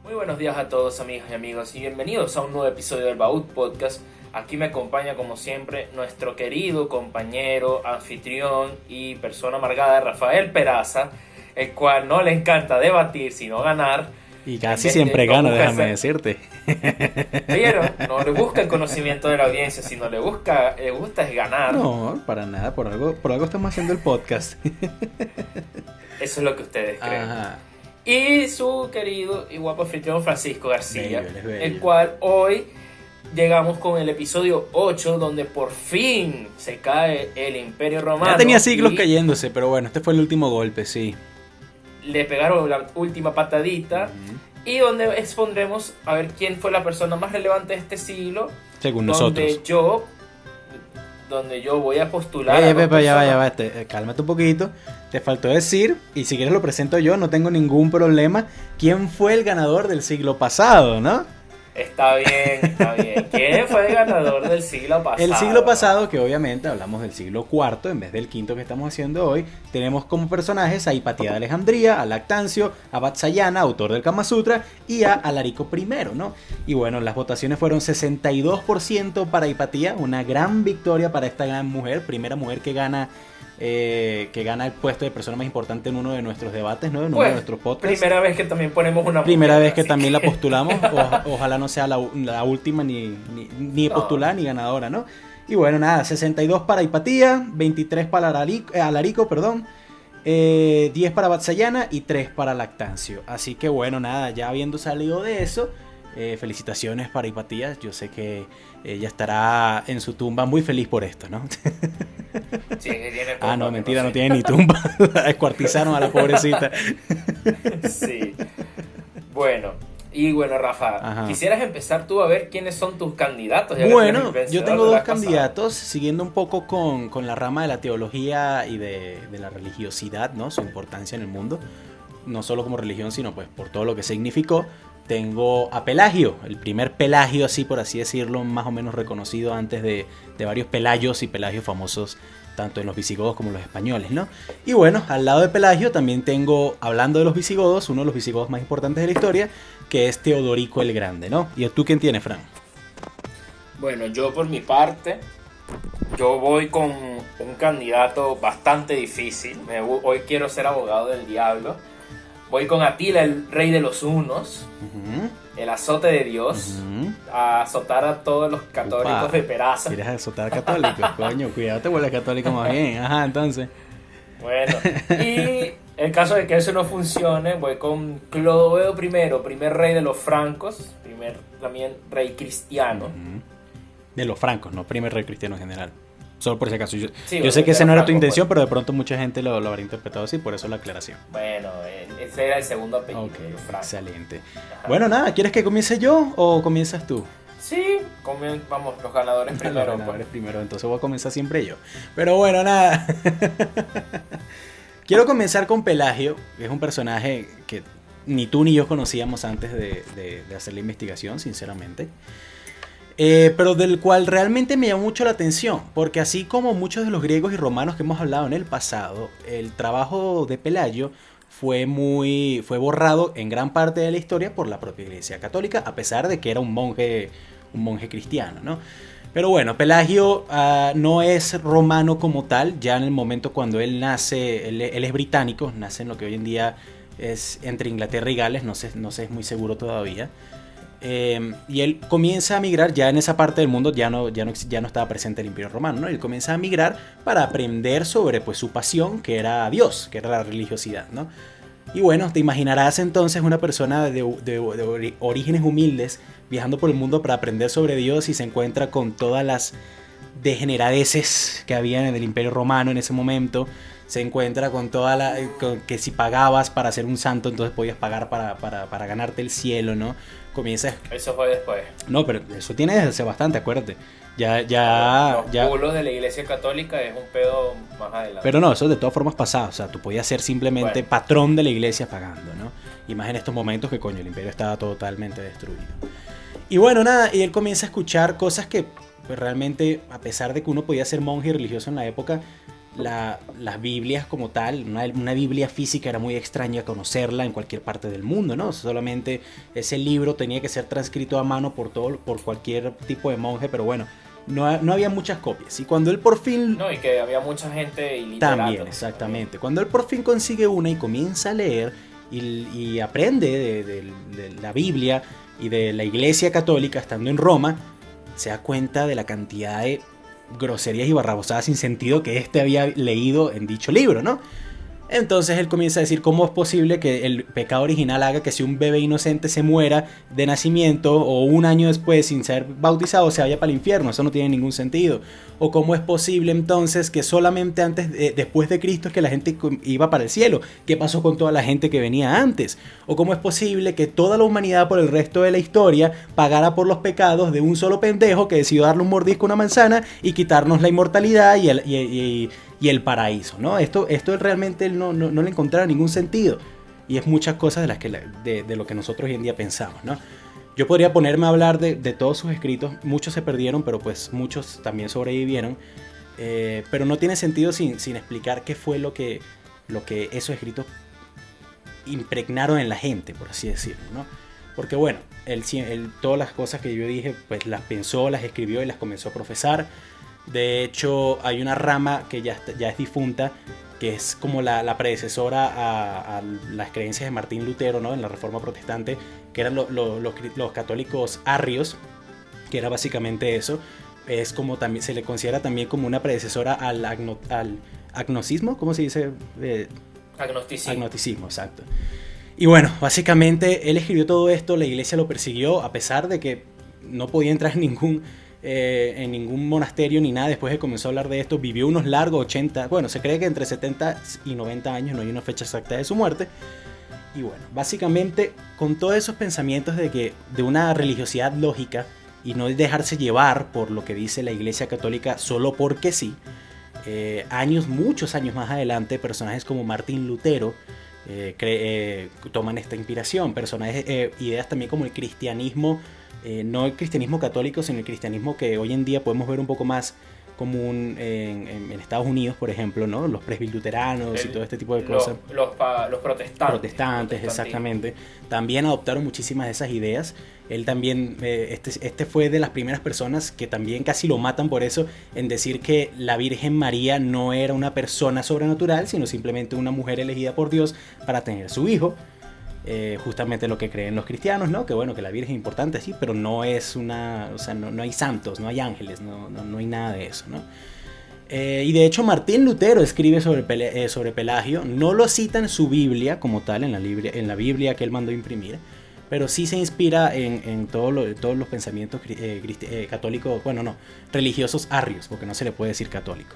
Muy buenos días a todos, amigas y amigos, y bienvenidos a un nuevo episodio del Baúd Podcast. Aquí me acompaña, como siempre, nuestro querido compañero, anfitrión y persona amargada, Rafael Peraza, el cual no le encanta debatir, sino ganar. Y casi siempre gano, déjame decirte. Pero no le busca el conocimiento de la audiencia, sino le gusta es ganar. No, para nada, por algo estamos haciendo el podcast. Eso es lo que ustedes creen. Ajá. Y su querido y guapo anfitrión Francisco García, bello. el cual hoy llegamos con el episodio 8, donde por fin se cae el Imperio Romano. Ya tenía siglos cayéndose, pero bueno, este fue el último golpe, sí. Le pegaron la última patadita. Y donde expondremos a ver quién fue la persona más relevante de este siglo. Según nosotros. Donde yo voy a postular. Ya va, cálmate un poquito. Te faltó decir, y si quieres lo presento yo, no tengo ningún problema. ¿Quién fue el ganador del siglo pasado, no? Está bien. ¿Quién fue el ganador del siglo pasado? El siglo pasado, que obviamente hablamos del siglo IV en vez del quinto que estamos haciendo hoy, tenemos como personajes a Hipatía de Alejandría, a Lactancio, a Vatsyayana, autor del Kama Sutra, y a Alarico I, ¿no? Y bueno, las votaciones fueron 62% para Hipatía, una gran victoria para esta gran mujer, primera mujer que gana el puesto de persona más importante en uno de nuestros debates, ¿no? En uno de nuestros podcasts. Primera vez que también ponemos una mujer. Primera vez que también la postulamos. Ojalá no sea la última ni postulada ni ganadora, ¿no? Y bueno, nada, 62 para Hipatía, 23 para Alarico, 10 para Vatsyayana y 3 para Lactancio. Así que bueno, nada, ya habiendo salido de eso, felicitaciones para Hipatía. Yo sé que ella estará en su tumba muy feliz por esto, ¿no? Sí, que tiene tumba, no, mentira, no tiene ni tumba. La descuartizaron a la pobrecita. Sí. Bueno, Rafa, Ajá. ¿Quisieras empezar tú a ver quiénes son tus candidatos? Bueno, yo tengo dos candidatos, siguiendo un poco con la rama de la teología y de la religiosidad, ¿no? Su importancia en el mundo, no solo como religión, sino pues por todo lo que significó. Tengo a Pelagio, el primer Pelagio, así por así decirlo, más o menos reconocido antes de varios Pelayos y Pelagios famosos, tanto en los visigodos como en los españoles, ¿no? Y bueno, al lado de Pelagio también tengo, hablando de los visigodos, uno de los visigodos más importantes de la historia, que es Teodorico el Grande, ¿no? ¿Y tú quién tienes, Fran? Bueno, yo por mi parte, yo voy con un candidato bastante difícil. Hoy quiero ser abogado del diablo. Voy con Atila, el rey de los hunos, el azote de Dios, a azotar a todos los católicos de Peraza. ¿Quieres azotar católicos? Coño, cuidado, te vuelves católico más bien. Ajá, entonces. Bueno, y en caso de que eso no funcione, voy con Clodoveo I, primer rey de los francos, primer también rey cristiano. De los francos, no primer rey cristiano en general. Solo por si acaso. Yo Sí, sé que esa no era tu intención, pues. pero de pronto mucha gente lo habrá interpretado así, por eso la aclaración. Bueno, ese era el segundo apellido. Ok, de los francos. excelente. Ajá. Bueno, nada, ¿quieres que comience yo o comienzas tú? Sí, vamos, los ganadores primero. Los ganadores primero, entonces voy a comenzar siempre yo. Pero bueno, nada. Quiero comenzar con Pelagio, que es un personaje que ni tú ni yo conocíamos antes de hacer la investigación, sinceramente. Pero del cual realmente me llamó mucho la atención, porque así como muchos de los griegos y romanos que hemos hablado en el pasado, el trabajo de Pelagio fue borrado en gran parte de la historia por la propia Iglesia Católica, a pesar de que era un monje cristiano, ¿no? Pero bueno, Pelagio no es romano como tal. Ya en el momento cuando él nace, él es británico, nace en lo que hoy en día es entre Inglaterra y Gales, no sé, es muy seguro todavía. Y él comienza a migrar, ya en esa parte del mundo ya no estaba presente el Imperio Romano, ¿no? Él comienza a migrar para aprender sobre pues, su pasión, que era Dios, que era la religiosidad, ¿no? Y bueno, te imaginarás entonces una persona de orígenes humildes viajando por el mundo para aprender sobre Dios y se encuentra con todas las degeneradeces que había en el Imperio Romano en ese momento. Se encuentra con que si pagabas para ser un santo, entonces podías pagar para ganarte el cielo, ¿no? Eso fue después. No, pero eso tiene desde hace bastante, acuérdate. Los bulos de la Iglesia Católica es un pedo más adelante. Pero no, eso de todas formas pasaba. O sea, tú podías ser simplemente patrón de la iglesia pagando, ¿no? Y más en estos momentos que, coño, el imperio estaba totalmente destruido. Y bueno, nada, y él comienza a escuchar cosas que, pues realmente, a pesar de que uno podía ser monje y religioso en la época, las Biblias como tal, una Biblia física era muy extraña conocerla en cualquier parte del mundo, ¿no? Solamente ese libro tenía que ser transcrito a mano por cualquier tipo de monje, pero bueno, no había muchas copias. Y cuando él por fin... No, y que había mucha gente iliterata. También, exactamente. Cuando él por fin consigue una y comienza a leer y aprende de la Biblia y de la Iglesia Católica estando en Roma, se da cuenta de la cantidad de groserías y barrabosadas sin sentido que había leído en dicho libro, ¿no? Entonces él comienza a decir cómo es posible que el pecado original haga que si un bebé inocente se muera de nacimiento o un año después sin ser bautizado se vaya para el infierno. Eso no tiene ningún sentido. O cómo es posible entonces que solamente después de Cristo es que la gente iba para el cielo. ¿Qué pasó con toda la gente que venía antes? O cómo es posible que toda la humanidad por el resto de la historia pagara por los pecados de un solo pendejo que decidió darle un mordisco a una manzana y quitarnos la inmortalidad y el paraíso, ¿no? Esto realmente no le encontraba ningún sentido. Y es muchas cosas de lo que nosotros hoy en día pensamos, ¿no? Yo podría ponerme a hablar de todos sus escritos. Muchos se perdieron, pero pues muchos también sobrevivieron. Pero no tiene sentido sin explicar qué fue lo que esos escritos impregnaron en la gente, por así decirlo, ¿no? Porque bueno, todas las cosas que yo dije, pues las pensó, las escribió y las comenzó a profesar. De hecho, hay una rama que ya es difunta, que es como la predecesora a las creencias de Martín Lutero, ¿no? En la Reforma Protestante, que eran los católicos arrios, que era básicamente eso. Es como también se le considera también como una predecesora al agnosticismo, ¿cómo se dice? Agnosticismo, exacto. Y bueno, básicamente él escribió todo esto, la iglesia lo persiguió, a pesar de que no podía entrar en ningún monasterio ni nada. Después de que comenzó a hablar de esto, vivió unos largos 80, bueno, se cree que entre 70 y 90 años, no hay una fecha exacta de su muerte. Y bueno, básicamente con todos esos pensamientos de una religiosidad lógica y no dejarse llevar por lo que dice la Iglesia Católica solo porque sí, muchos años más adelante, personajes como Martín Lutero toman esta inspiración, ideas también como el cristianismo, no el cristianismo católico, sino el cristianismo que hoy en día podemos ver un poco más común en Estados Unidos, por ejemplo, ¿no? Los presbiteranos y todo este tipo de cosas. Los protestantes, exactamente. También adoptaron muchísimas de esas ideas. Él también, este fue de las primeras personas que también casi lo matan por eso, en decir que la Virgen María no era una persona sobrenatural, sino simplemente una mujer elegida por Dios para tener su hijo. Justamente lo que creen los cristianos, ¿no? Que bueno, que la Virgen es importante, sí, pero no es no hay santos, no hay ángeles, no hay nada de eso, ¿no? Y de hecho Martín Lutero escribe sobre Pelagio, no lo cita en su Biblia como tal, en la Biblia que él mandó imprimir, pero sí se inspira en todos los pensamientos católicos, religiosos arrios, porque no se le puede decir católico.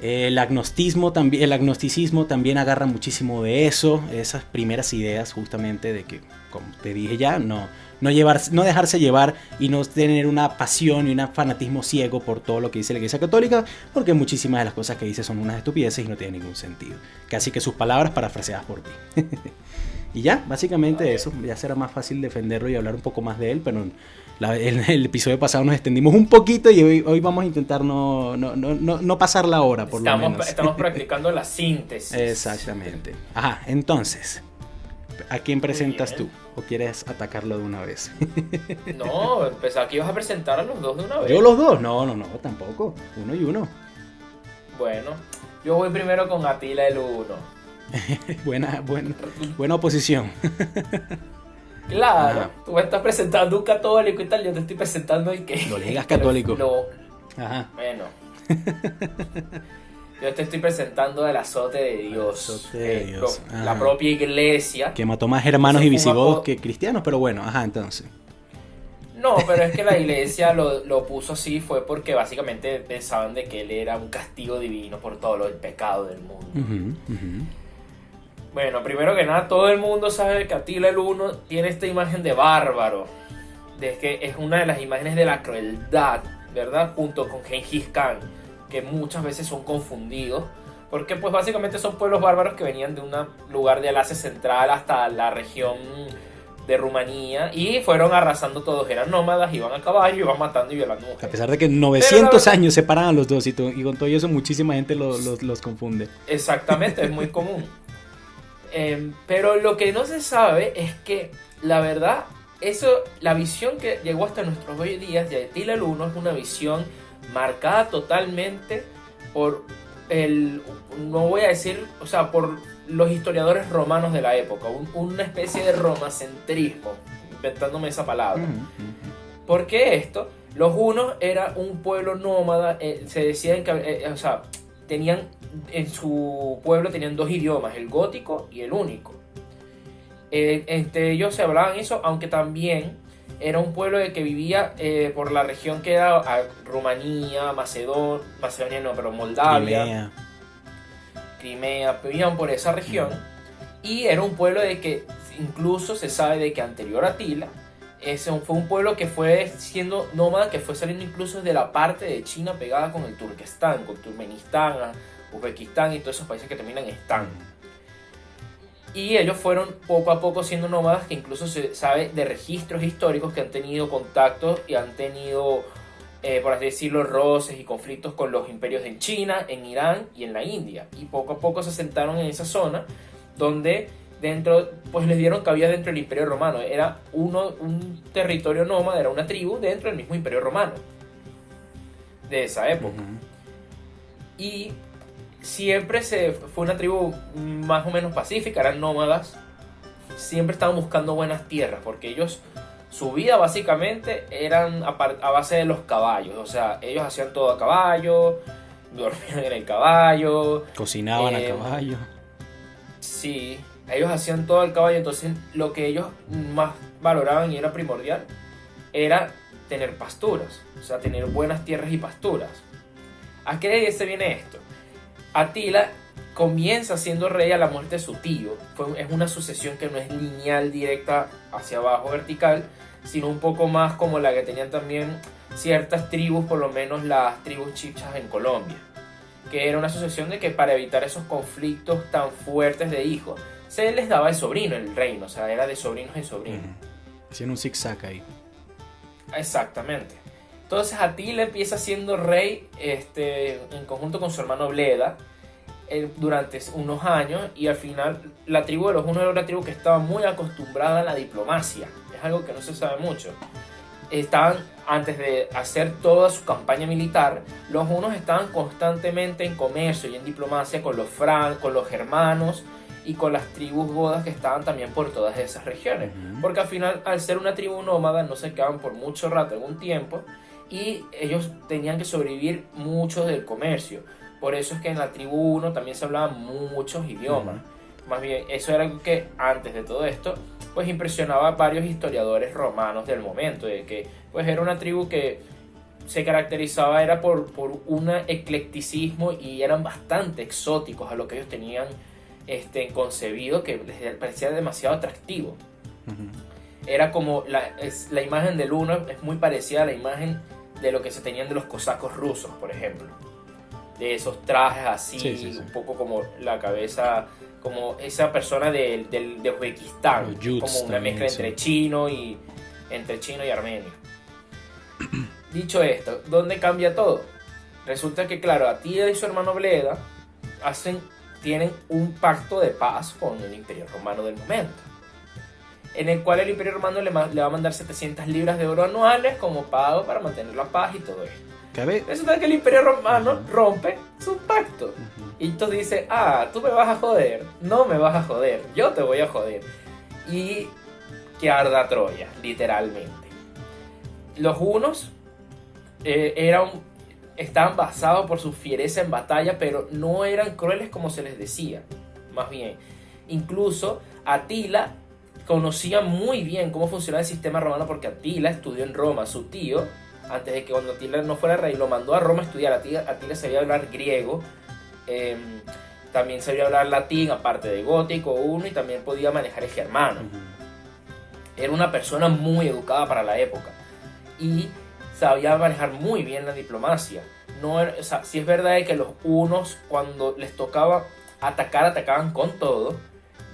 El agnosticismo también agarra muchísimo de eso, esas primeras ideas justamente de que, como te dije ya, no dejarse llevar y no tener una pasión y un fanatismo ciego por todo lo que dice la Iglesia Católica, porque muchísimas de las cosas que dice son unas estupideces y no tienen ningún sentido. Casi que sus palabras parafraseadas por mí. Y ya, básicamente eso, ya será más fácil defenderlo y hablar un poco más de él, pero en el episodio pasado nos extendimos un poquito y hoy vamos a intentar no pasar la hora, por lo menos. Estamos practicando la síntesis. Exactamente. Ajá, entonces, ¿a quién presentas tú? ¿O quieres atacarlo de una vez? No, pensaba que ibas a presentar a los dos de una vez. ¿Yo los dos? No, tampoco. Uno y uno. Bueno, yo voy primero con Atila el Uno. buena oposición. Claro, Ajá. Tú me estás presentando un católico y tal, yo te estoy presentando el que... No le digas católico. Ajá. Bueno. Yo te estoy presentando el azote de Dios. El azote de Dios. La propia iglesia. Que mató más hermanos y visigodos que cristianos, pero bueno, ajá, entonces. No, pero es que la iglesia lo puso así fue porque básicamente pensaban de que él era un castigo divino por todo el pecado del mundo. Bueno, primero que nada, todo el mundo sabe que Atila el Uno tiene esta imagen de bárbaro. De que es una de las imágenes de la crueldad, ¿verdad? Junto con Gengis Khan, que muchas veces son confundidos. Porque pues básicamente son pueblos bárbaros que venían de un lugar del Asia Central hasta la región de Rumanía y fueron arrasando todos. Eran nómadas, iban a caballo, iban matando y violando mujeres. A pesar de que 900 años separan a los dos y con todo eso muchísima gente los confunde. Exactamente, es muy común. Pero lo que no se sabe es que la verdad, la visión que llegó hasta nuestros hoy días de Atila el Uno es una visión marcada totalmente por no voy a decir, o sea, por los historiadores romanos de la época, una especie de romacentrismo, inventándome esa palabra. ¿Por qué esto? Los hunos era un pueblo nómada, se decían que, o sea, en su pueblo tenían dos idiomas, el gótico y el único. Entre ellos se hablaban eso, aunque también era un pueblo que vivía por la región que era Rumanía, Macedonia no, pero Moldavia, Crimea, vivían por esa región. Y era un pueblo de que incluso se sabe de que anterior a Atila, ese fue un pueblo que fue siendo nómada, que fue saliendo incluso de la parte de China pegada con el Turquestán, con Turkmenistán, Uzbekistán y todos esos países que terminan en Están. Y ellos fueron poco a poco siendo nómadas, que incluso se sabe de registros históricos que han tenido contactos y han tenido, por así decirlo, roces y conflictos con los imperios en China, en Irán y en la India. Y poco a poco se asentaron en esa zona donde pues les dieron cabida dentro del Imperio Romano. Era un territorio nómada, era una tribu dentro del mismo Imperio Romano de esa época. Y siempre fue una tribu más o menos pacífica, eran nómadas, siempre estaban buscando buenas tierras, porque ellos, su vida básicamente eran a base de los caballos, o sea, ellos hacían todo a caballo, dormían en el caballo, cocinaban a caballo. Sí, ellos hacían todo al caballo, entonces lo que ellos más valoraban y era primordial era tener pasturas, o sea, tener buenas tierras y pasturas. ¿A qué se viene esto? Atila comienza siendo rey a la muerte de su tío. Es una sucesión que no es lineal, directa hacia abajo, vertical, sino un poco más como la que tenían también ciertas tribus, por lo menos las tribus chipchas en Colombia, que era una sucesión de que para evitar esos conflictos tan fuertes de hijos, se les daba de sobrino el reino, o sea, era de sobrinos en sobrinos. Hacían un zigzag ahí. Exactamente. Entonces Atila empieza siendo rey en conjunto con su hermano Bleda durante unos años, y al final la tribu de los hunos era una tribu que estaba muy acostumbrada a la diplomacia. Es algo que no se sabe mucho. Antes de hacer toda su campaña militar, los hunos estaban constantemente en comercio y en diplomacia con los con los germanos y con las tribus godas que estaban también por todas esas regiones. Porque al final, al ser una tribu nómada, no se quedaban por mucho rato, algún tiempo, y ellos tenían que sobrevivir mucho del comercio. Por eso es que en la tribu 1 también se hablaban muchos idiomas. Más bien, eso era algo que antes de todo esto, pues impresionaba a varios historiadores romanos del momento, de que pues era una tribu que se caracterizaba era por un eclecticismo, y eran bastante exóticos a lo que ellos tenían concebido, que les parecía demasiado atractivo. Era como la imagen del uno es muy parecida a la imagen de lo que se tenían de los cosacos rusos, por ejemplo, de esos trajes así, un poco como la cabeza, como esa persona de Uzbekistán, como una mezcla entre chino y armenio. Dicho esto, ¿dónde cambia todo? Resulta que, claro, Atila y su hermano Bleda tienen un pacto de paz con el Imperio Romano del momento, en el cual el Imperio Romano le va a mandar 700 libras de oro anuales como pago para mantener la paz y todo esto. Resulta que el Imperio Romano rompe su pacto. Y entonces dice, tú me vas a joder, no me vas a joder, yo te voy a joder. Y que arda Troya, literalmente. Los hunos estaban basados por su fiereza en batalla, pero no eran crueles como se les decía. Más bien, incluso Atila conocía muy bien cómo funcionaba el sistema romano, porque Atila estudió en Roma. Su tío, antes de que cuando Atila no fuera rey, lo mandó a Roma a estudiar. Atila sabía hablar griego, también sabía hablar latín, aparte de gótico y también podía manejar el germano. Era una persona muy educada para la época y sabía manejar muy bien la diplomacia. Sí es verdad que los hunos, cuando les tocaba atacar, atacaban con todo.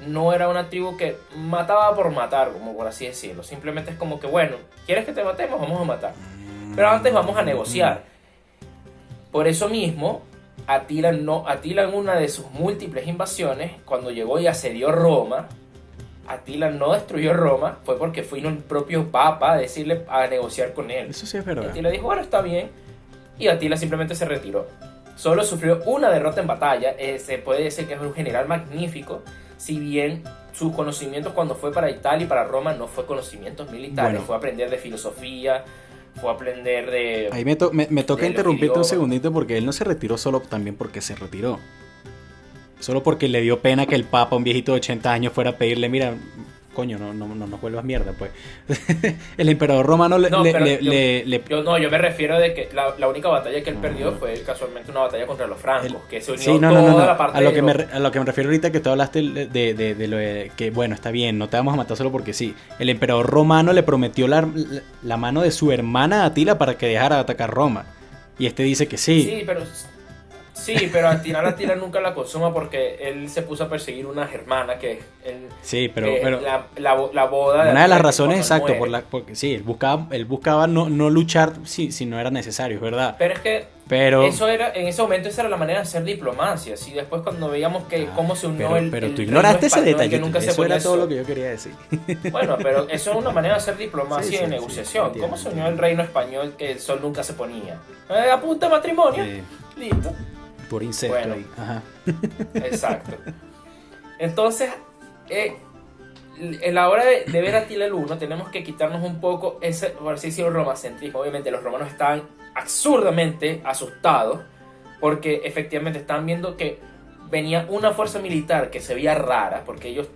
no era una tribu que mataba por matar, como por así decirlo. Simplemente es como que, bueno, ¿quieres que te matemos? Vamos a matar. Pero antes vamos a negociar. Por eso mismo, Atila en una de sus múltiples invasiones, cuando llegó y asedió Roma, Atila no destruyó Roma, fue porque vino el propio Papa a decirle a negociar con él. Eso sí es verdad. Y Atila dijo, bueno, está bien. Y Atila simplemente se retiró. Solo sufrió una derrota en batalla. Se puede decir que es un general magnífico, si bien sus conocimientos cuando fue para Italia y para Roma no fue conocimientos militares, Bueno. fue aprender de filosofía, fue aprender de... Ahí me toca de interrumpirte un los idiomas. segundito porque él no se retiró solo también porque se retiró. Solo porque le dio pena que el Papa, un viejito de 80 años, fuera a pedirle, mira, coño, no vuelvas mierda, pues. El emperador romano No, pero le yo me refiero de que la única batalla que él perdió fue casualmente una batalla contra los francos, que se unió Sí, toda la parte a lo de que los... a lo que me refiero ahorita que tú hablaste de lo de que, bueno, está bien, no te vamos a matar solo porque sí. El emperador romano le prometió la mano de su hermana Atila para que dejara de atacar Roma. Y este dice que sí. Sí, pero al final Atila nunca la consuma porque él se puso a perseguir una germana que Sí, pero la boda de una de las Atila, razones, que cuando exacto, muere. porque sí, él buscaba no luchar si no era necesario, es verdad. Pero es que Pero eso era, en ese momento esa era la manera de hacer diplomacia. ¿Sí? Después cuando veíamos que cómo se unió pero el tú reino ignoraste ese español, que detalle. nunca se Eso ponía era todo eso. lo que yo quería decir. Bueno, pero eso es una manera de hacer diplomacia Sí, y sí, negociación. sí, ¿Cómo se unió entiendo. el reino español que el sol nunca se ponía? A punta de matrimonio. Listo. Por incesto Bueno. ahí. Ajá. Exacto. Entonces, en la hora de ver a Atila el Uno, tenemos que quitarnos un poco ese, por así decirlo, romacentrismo. Obviamente los romanos estaban absurdamente asustados porque efectivamente estaban viendo que venía una fuerza militar que se veía rara, porque ellos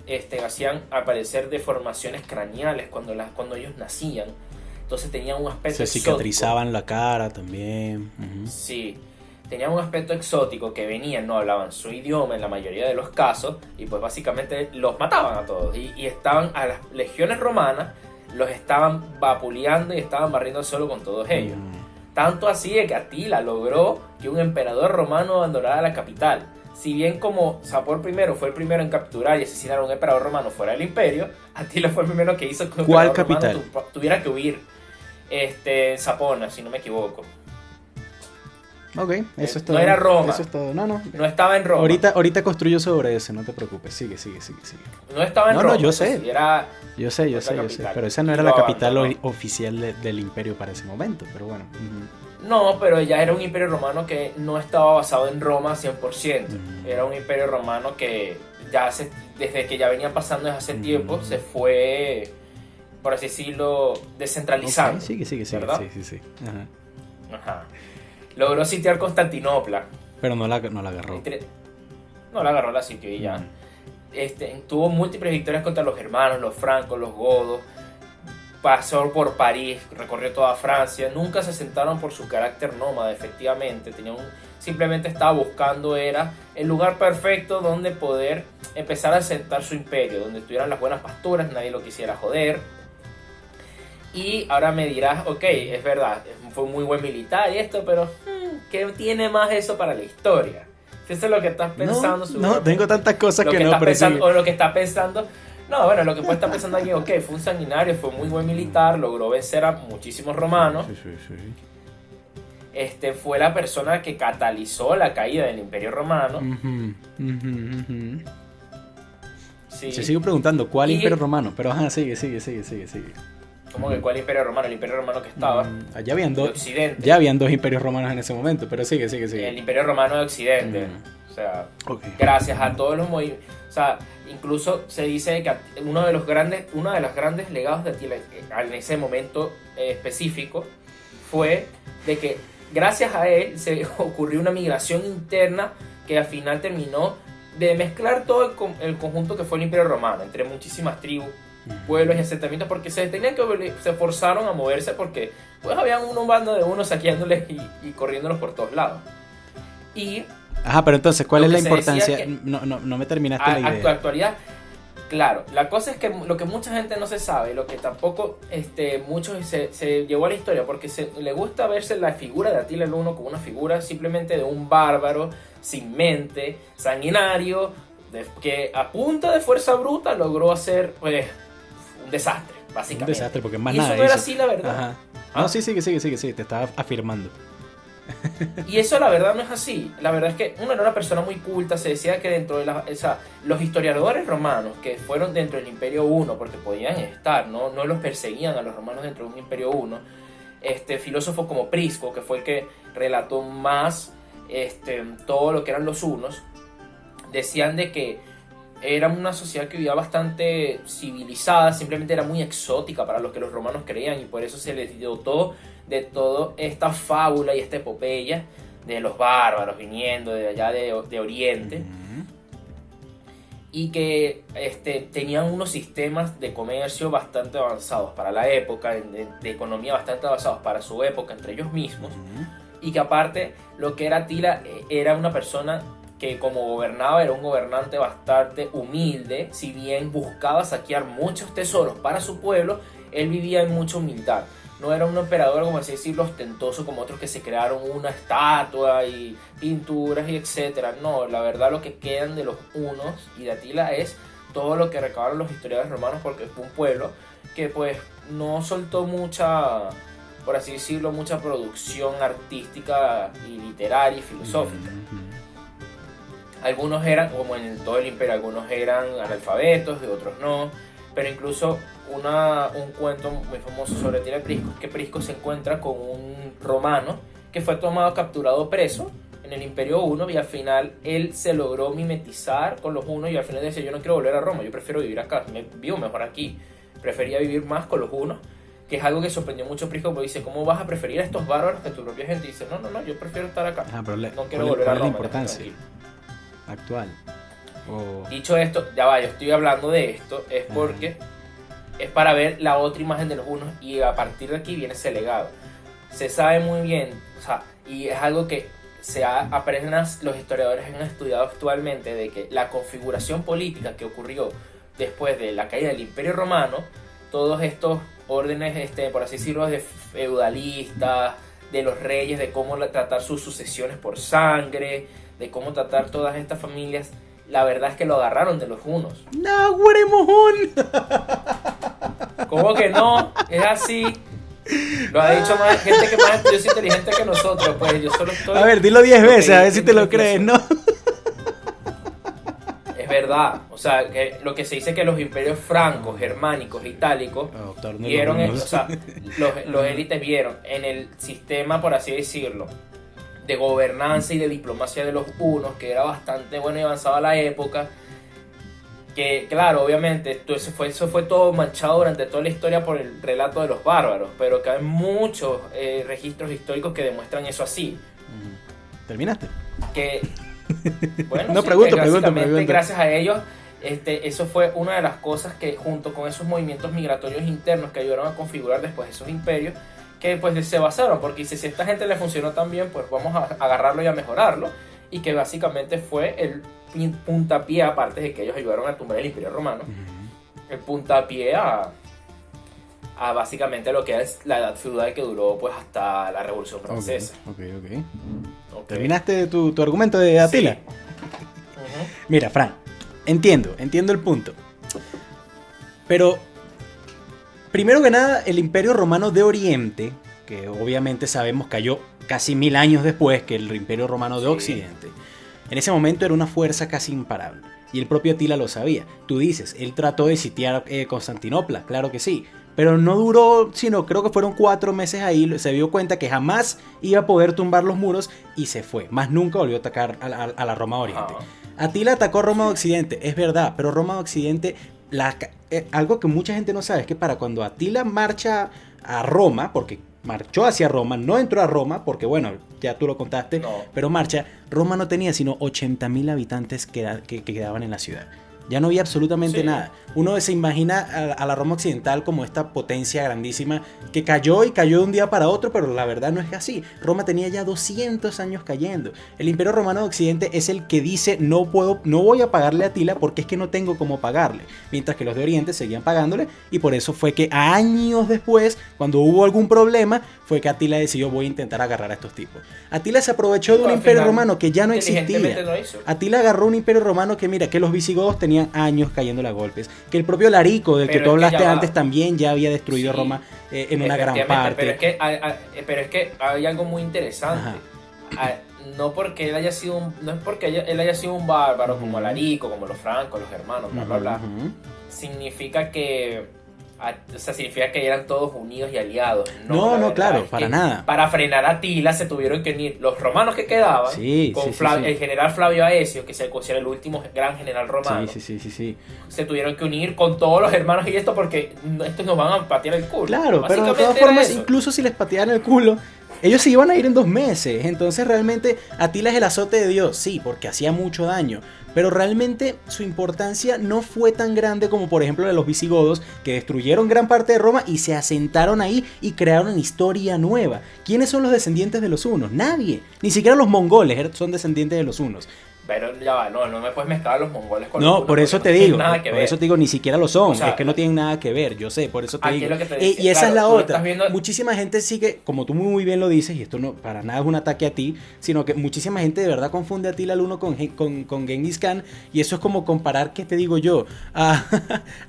hacían aparecer deformaciones craneales cuando ellos nacían. Entonces tenían un aspecto Se exótico. cicatrizaban la cara también. Ujú. Sí, tenían un aspecto exótico que venían, no hablaban su idioma en la mayoría de los casos y pues básicamente los mataban a todos y estaban a las legiones romanas, los estaban vapuleando y estaban barriendo el suelo con todos ellos. Tanto así de que Atila logró que un emperador romano abandonara la capital. Si bien como Sapor I fue el primero en capturar y asesinar a un emperador romano fuera del imperio, Atila fue el primero que hizo que un ¿Cuál emperador capital? romano tuviera que huir. Sapona, si no me equivoco. Ok, eso es todo. No era Roma. Eso es todo. No. No estaba en Roma. Ahorita construyo sobre eso, no te preocupes. Sigue. No estaba en No, Roma. yo eso sé. sí, era Yo sé. capital. Pero esa no Y era lo la capital abandonó. oficial del imperio para ese momento. Pero bueno. Ujú. No, pero ya era un imperio romano que no estaba basado en Roma 100%. Mm. Era un imperio romano que desde que ya venían pasando desde hace tiempo, se fue, por así decirlo, descentralizando. Ok, sigue. ¿verdad? Sí. Ajá. Ajá. Logró sitiar Constantinopla. Pero no la agarró. No la agarró la sitio y ya. Tuvo múltiples victorias contra los germanos, los francos, los godos. Pasó por París, recorrió toda Francia. Nunca se sentaron por su carácter nómada, efectivamente. Simplemente estaba buscando era el lugar perfecto donde poder empezar a asentar su imperio, donde tuvieran las buenas pasturas, nadie lo quisiera joder. Y ahora me dirás, ok, es verdad, fue muy buen militar y esto, pero ¿qué tiene más eso para la historia? Si eso es lo que estás pensando. No, tengo tantas cosas lo que que no, estás pero pensando, sigue. o lo que está pensando. No, bueno, lo que puede estar pensando alguien, ok, fue un sanguinario, fue muy buen militar, logró vencer a muchísimos romanos. Sí. Fue la persona que catalizó la caída del Imperio Romano. Ujú. Sí. Se sigue preguntando, ¿cuál Y- imperio romano? Pero ajá, sigue. ¿Cómo que cuál Imperio Romano? El Imperio Romano que estaba Ya habían de dos. Occidente. Ya habían dos imperios romanos en ese momento, pero sigue. El Imperio Romano de Occidente. O sea, Ok. gracias a todos los movimientos. O sea, incluso se dice que una de las grandes legados de Atila en ese momento específico fue de que gracias a él se ocurrió una migración interna que al final terminó de mezclar todo el conjunto que fue el Imperio Romano entre muchísimas tribus, pueblos y asentamientos, porque se forzaron a moverse porque pues habían un bando de unos saqueándoles y corriéndolos por todos lados. Y Ajá, pero entonces, ¿cuál Lo es la que se decía importancia? que- No me terminaste la idea. actualidad, claro, la cosa es que lo que mucha gente no se sabe, lo que tampoco muchos se llevó a la historia, porque le gusta verse la figura de Atila el Uno como una figura simplemente de un bárbaro, sin mente, sanguinario, que a punta de fuerza bruta logró hacer pues un desastre, básicamente. Un desastre, porque más y nada eso no era hizo. así, la verdad. Ajá. ¿Ah? No, sí, te estaba afirmando. Y eso la verdad no es así. La verdad es que uno era una persona muy culta. Se decía que dentro de los historiadores romanos que fueron dentro del Imperio I, porque podían estar, no los perseguían a los romanos dentro de un Imperio I. Filósofos como Prisco, que fue el que relató más todo lo que eran los hunos, decían de que era una sociedad que vivía bastante civilizada, simplemente era muy exótica para los que los romanos creían, y por eso se les dotó de toda esta fábula y esta epopeya de los bárbaros viniendo de allá de Oriente, y que tenían unos sistemas de comercio bastante avanzados para la época, de economía bastante avanzados para su época entre ellos mismos, y que aparte lo que era Atila era una persona que como gobernaba era un gobernante bastante humilde. Si bien buscaba saquear muchos tesoros para su pueblo, él vivía en mucha humildad. No era un emperador, como así decirlo, ostentoso como otros que se crearon una estatua y pinturas y etcétera. No, la verdad lo que quedan de los hunos y de Atila es todo lo que recabaron los historiadores romanos, porque fue un pueblo que pues no soltó mucha, por así decirlo, mucha producción artística y literaria y filosófica. Algunos eran, como en todo el imperio, algunos eran analfabetos, de otros no. Pero incluso un cuento muy famoso sobre Atila Prisco es que Prisco se encuentra con un romano que fue tomado, capturado, preso en el Imperio I, y al final él se logró mimetizar con los hunos, y al final decía: yo no quiero volver a Roma, yo prefiero vivir acá, me vivo mejor aquí. Prefería vivir más con los hunos, que es algo que sorprendió mucho a Prisco, porque dice: ¿cómo vas a preferir a estos bárbaros que a tu propia gente? Y dice: no, yo prefiero estar acá, no quiero volver a Roma. La importancia actual. Dicho esto, ya va, yo estoy hablando de esto es porque es para ver la otra imagen de los hunos, y a partir de aquí viene ese legado. Se sabe muy bien, o sea, y es algo que apenas los historiadores han estudiado actualmente, de que la configuración política que ocurrió después de la caída del Imperio Romano, todos estos órdenes, por así decirlo, de feudalistas, de los reyes, de cómo tratar sus sucesiones por sangre, de cómo tratar todas estas familias, la verdad es que lo agarraron de los hunos. ¡No, güey, mojón! ¿Cómo que no? Es así. Lo ha dicho más gente que más estudiosa e inteligente que nosotros. Pues yo solo estoy... A ver, dilo 10 veces, a ver si te lo crees, ¿no? Es verdad. O sea, que lo que se dice que los imperios francos, germánicos, itálicos, vieron, o sea, los élites vieron en el sistema, por así decirlo, de gobernanza y de diplomacia de los hunos, que era bastante bueno y avanzado a la época, que claro, obviamente eso fue todo manchado durante toda la historia por el relato de los bárbaros, pero que hay muchos registros históricos que demuestran eso así. ¿Terminaste? Que, bueno, no, sí, pregunto. Gracias a ellos, eso fue una de las cosas que, junto con esos movimientos migratorios internos que ayudaron a configurar después esos imperios, que pues se basaron, porque si a esta gente le funcionó tan bien, pues vamos a agarrarlo y a mejorarlo, y que básicamente fue el puntapié, aparte de que ellos ayudaron a tumbar el Imperio Romano, el puntapié a básicamente lo que es la edad feudal, que duró pues hasta la Revolución Francesa. Okay. ¿Terminaste tu argumento de Atila? Sí. Mira, Fran, entiendo el punto, pero primero que nada, el Imperio Romano de Oriente, que obviamente sabemos cayó casi 1000 años después que el Imperio Romano de Occidente, en ese momento era una fuerza casi imparable. Y el propio Atila lo sabía. Tú dices, él trató de sitiar Constantinopla, claro que sí, pero no duró, sino creo que fueron 4 meses ahí. Se dio cuenta que jamás iba a poder tumbar los muros y se fue. Más nunca volvió a atacar a la Roma de Oriente. Atila atacó Roma de Occidente, es verdad, pero Roma de Occidente... algo que mucha gente no sabe es que para cuando Atila marcha a Roma, porque marchó hacia Roma, no entró a Roma, porque bueno, ya tú lo contaste, pero Roma no tenía sino 80.000 habitantes que quedaban en la ciudad. Ya no había absolutamente Sí. nada. Uno se imagina a la Roma occidental como esta potencia grandísima que cayó y cayó de un día para otro, pero la verdad no es así. Roma tenía ya 200 años cayendo. El Imperio Romano de Occidente es el que dice no voy a pagarle a Atila porque es que no tengo cómo pagarle. Mientras que los de Oriente seguían pagándole, y por eso fue que años después, cuando hubo algún problema, fue que Atila decidió voy a intentar agarrar a estos tipos. Atila se aprovechó de un Al imperio final, romano que ya no inteligentemente existía. lo hizo. Atila agarró un imperio romano que mira, que los visigodos tenían años cayéndole a golpes, que el propio Larico, del que Pero tú es que hablaste ya va. antes, también ya había destruido Sí, Roma en una gran efectivamente, parte. pero es que hay algo muy interesante. Ajá. No porque él haya sido no es porque él haya sido un bárbaro Ujú. como Larico, como los francos, los germanos, bla bla bla. Ujú. Significa que significa que eran todos unidos y aliados. No, la no, verdad claro, es para que nada. Para frenar a Atila se tuvieron que unir los romanos que quedaban Sí, con sí, sí, sí. el general Flavio Aesio, que se considera el último gran general romano. Sí. Se tuvieron que unir con todos los hermanos y esto porque estos nos van a patear el culo. Claro, pero de Básicamente todas era formas, eso. incluso si les pateaban el culo, ellos se iban a ir en 2 meses. Entonces realmente Atila es el azote de Dios, sí, porque hacía mucho daño. Pero realmente su importancia no fue tan grande como por ejemplo la de los visigodos, que destruyeron gran parte de Roma y se asentaron ahí y crearon una historia nueva. ¿Quiénes son los descendientes de los hunos? Nadie. Ni siquiera los mongoles son descendientes de los hunos. Pero ya va, no me puedes mezclar a los mongoles con los No, hunos por eso porque te no tienen digo, nada que por ver. eso te digo, ni siquiera lo son, O sea, es que no tienen nada que ver, yo sé, por eso te aquí digo. es lo que te decía, Y esa claro, es la tú lo otra, estás viendo- muchísima gente sigue, como tú muy bien lo dices, y esto no para nada es un ataque a ti, sino que muchísima gente de verdad confunde a Atila el Uno con Genghis Khan, y eso es como comparar, ¿qué te digo yo? A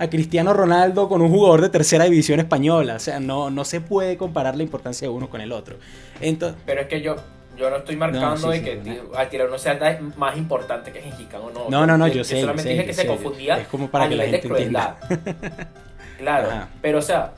Cristiano Ronaldo con un jugador de tercera división española, o sea, no se puede comparar la importancia de uno con el otro. Entonces, Pero es que yo no estoy marcando No, sí, de sí, que no. Atila no sea más importante que Gengis Khan o no. No, Yo yo sé, solamente dije que se confundía es como para a que la nivel de gente entienda. crueldad. Claro, Ajá. pero o sea,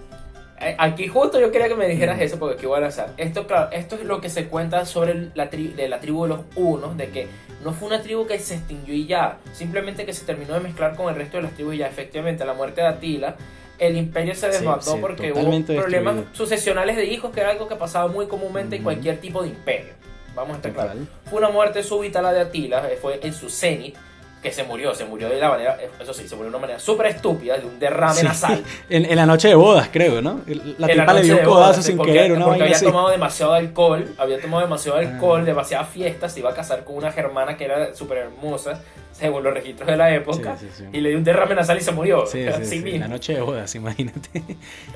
aquí justo yo quería que me dijeras eso porque aquí voy a lanzar. Esto, claro, esto es lo que se cuenta sobre la tribu de los hunos, de que no fue una tribu que se extinguió y ya, simplemente que se terminó de mezclar con el resto de las tribus y ya. Efectivamente, a la muerte de Atila, el imperio se desbandó sí, porque hubo totalmente problemas destruido. sucesionales de hijos, que era algo que pasaba muy comúnmente en cualquier tipo de imperio. Vamos a estar Total. claros. Fue una muerte súbita la de Atila, fue en su cenit, que se murió de la manera, eso sí, se murió de una manera súper estúpida, de un derrame Sí, nasal. en la noche de bodas, creo, ¿no? La En la tipa le noche dio un de codazo bodas, sin porque, querer, una porque vaina había así. tomado demasiado alcohol, Ah. demasiada fiesta, se iba a casar con una germana que era súper hermosa, según los registros de la época, Sí. y le dio un derrame nasal y se murió. Sí, así sí, mismo. la noche de bodas, imagínate. Esa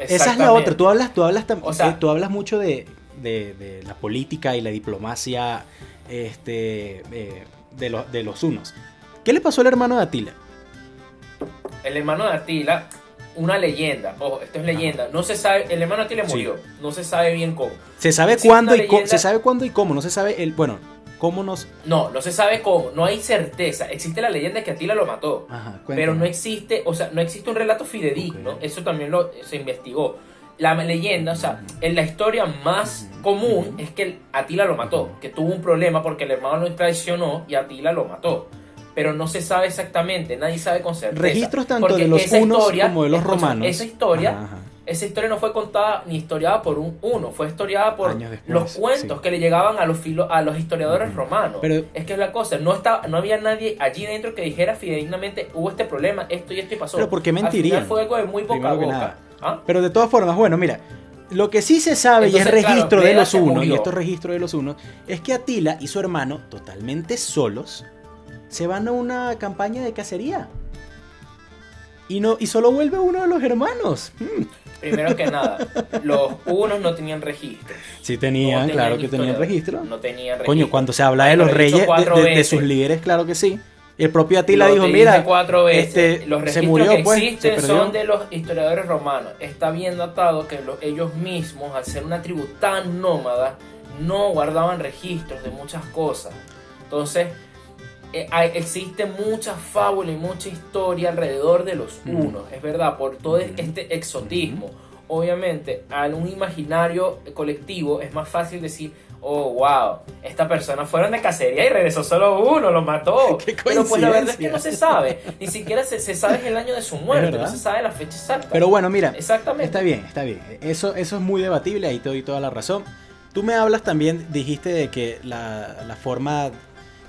es la Exactamente. otra, tú O sea, tú hablas mucho de la política y la diplomacia de los hunos. ¿Qué le pasó al hermano de Atila? El hermano de Atila, una leyenda, ojo, esto es leyenda, no se sabe, el hermano de Atila Sí. murió, no se sabe bien cómo. Se sabe Existe cuándo una y leyenda- se sabe cuándo y cómo, no se sabe cómo nos. No se sabe cómo, no hay certeza. Existe la leyenda de que Atila lo mató, Ajá, pero cuéntame. no existe, no existe un relato fidedigno, Ok. eso también se investigó. La leyenda, o sea, en la historia más común es que Atila lo mató, que tuvo un problema porque el hermano lo traicionó y Atila lo mató. Pero no se sabe exactamente, nadie sabe con certeza. Registros tanto Porque de los esa hunos historia- como de los escucha, romanos. Esa historia Ajá. Esa historia no fue contada ni historiada por un uno, fue historiada por Años después, los cuentos sí. que le llegaban a los historiadores romanos. Pero- es que es la cosa, no había nadie allí dentro que dijera fidedignamente hubo este problema, esto y esto y pasó. Pero ¿por qué Al mentirían? final fue algo de muy poca Primero que boca. nada. ¿Ah? Pero de todas formas, bueno, mira, lo que sí se sabe y es Entonces, claro, registro de Beda los se hunos, y murió. estos registros de los hunos, es que Atila y su hermano, totalmente solos, se van a una campaña de cacería. Y solo vuelve uno de los hermanos. Primero que nada, los unos no tenían registros. Sí tenían, No claro que tenían historia, registro. No tenían registro. Coño, cuando se habla de Ay, los lo he dicho reyes, 4 de veces. sus líderes, claro que sí. El propio Atila Lo dijo, te mira, dije 4 veces. Los se registros murió, que pues, se existen perdió. son de los historiadores romanos. Está bien datado que ellos mismos, al ser una tribu tan nómada, no guardaban registros de muchas cosas. Entonces, existe mucha fábula y mucha historia alrededor de los hunos. Es verdad, por todo este exotismo. Obviamente, a un imaginario colectivo es más fácil decir, oh, wow, esta persona fueron de cacería y regresó solo uno, lo mató. Qué Pero pues la verdad es que coincidencia. no se sabe. Ni siquiera se sabe el año de su muerte, no verdad. se sabe la fecha exacta. Pero bueno, mira, Exactamente. está bien. Eso es muy debatible, ahí te doy toda la razón. Tú me hablas también, dijiste de que la forma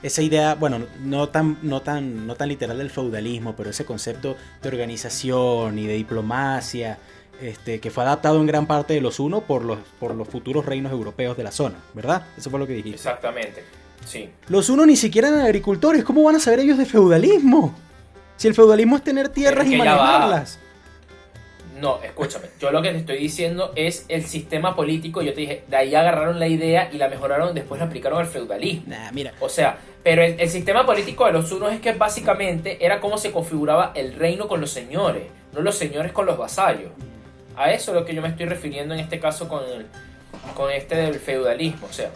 esa idea, bueno, no tan literal del feudalismo, pero ese concepto de organización y de diplomacia, que fue adaptado en gran parte de los Hunos por los futuros reinos europeos de la zona, ¿verdad? Eso fue lo que dijiste. Exactamente, sí. Los Hunos ni siquiera eran agricultores, ¿cómo van a saber ellos de feudalismo? Si el feudalismo es tener tierras y manejarlas. No, escúchame, yo lo que te estoy diciendo es el sistema político. Yo te dije, de ahí agarraron la idea y la mejoraron, después la aplicaron al feudalismo. Mira. O sea, pero el sistema político de los Hunos es que básicamente era cómo se configuraba el reino con los señores, no los señores con los vasallos. A eso es lo que yo me estoy refiriendo en este caso con este del feudalismo. O sea,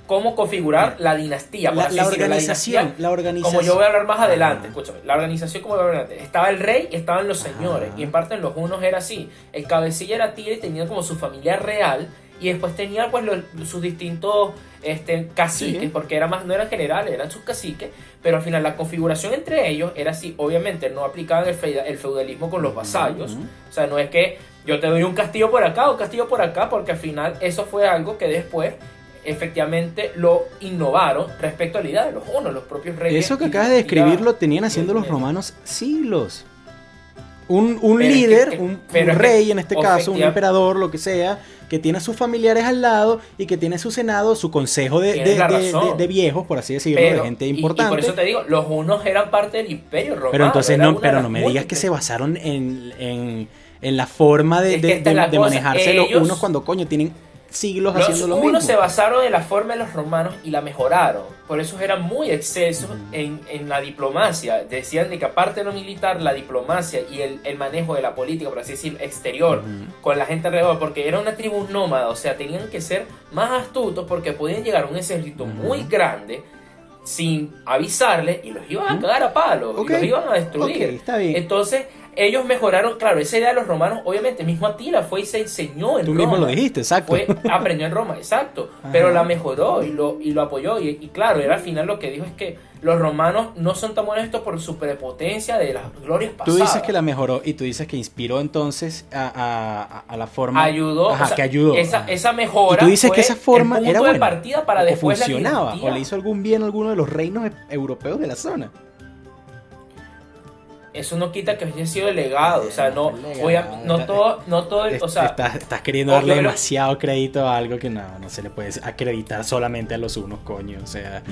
cómo configurar la dinastía. La organización. Como yo voy a hablar más adelante, escúchame, la organización como voy a hablar adelante. Estaba el rey y estaban los señores. Y en parte en los Hunos era así. El cabecilla era Tira y tenía como su familia real. Y después tenía pues sus distintos caciques, ¿sí? Porque no eran generales, eran sus caciques. Pero al final la configuración entre ellos era así. Obviamente no aplicaban el feudalismo con los vasallos. O sea, no es que yo te doy un castillo por acá, un castillo por acá, porque al final eso fue algo que después efectivamente lo innovaron respecto a la idea de los Hunos, los propios reyes. Eso que acabas de describir lo tenían haciendo los romanos siglos. Un líder, un rey en este caso, un emperador, lo que sea, que tiene a sus familiares al lado y que tiene su senado, su consejo de viejos, por así decirlo, de gente importante. Y por eso te digo, los Hunos eran parte del Imperio Romano. Pero entonces no me digas que se basaron en la forma de manejarse los Hunos cuando coño tienen siglos haciendo lo mismo. Los Hunos se basaron en la forma de los romanos y la mejoraron. Por eso eran muy excesos en la diplomacia. Decían de que aparte de lo militar, la diplomacia y el manejo de la política, por así decir, exterior, con la gente alrededor, porque era una tribu nómada, o sea, tenían que ser más astutos porque podían llegar a un ejército muy grande sin avisarle y los iban a cagar a palos, y los iban a destruir. Está bien. Entonces ellos mejoraron, claro, esa idea de los romanos, obviamente, mismo Atila fue y se enseñó en Roma. Tú mismo lo dijiste, exacto. Aprendió en Roma, exacto. Pero la mejoró y lo apoyó. Y claro, era al final lo que dijo es que los romanos no son tan buenos por su prepotencia de las glorias pasadas. Tú dices que la mejoró y tú dices que inspiró entonces a la forma... Ayudó. Ajá, o sea, que ayudó. Esa mejora. Y tú dices que esa forma era buena. De partida para después funcionaba, o le hizo algún bien a alguno de los reinos europeos de la zona. Eso no quita que haya sido legado, o sea, no todo, o sea... Estás queriendo darle demasiado crédito a algo que no se le puede acreditar solamente a los Hunos, coño, o sea...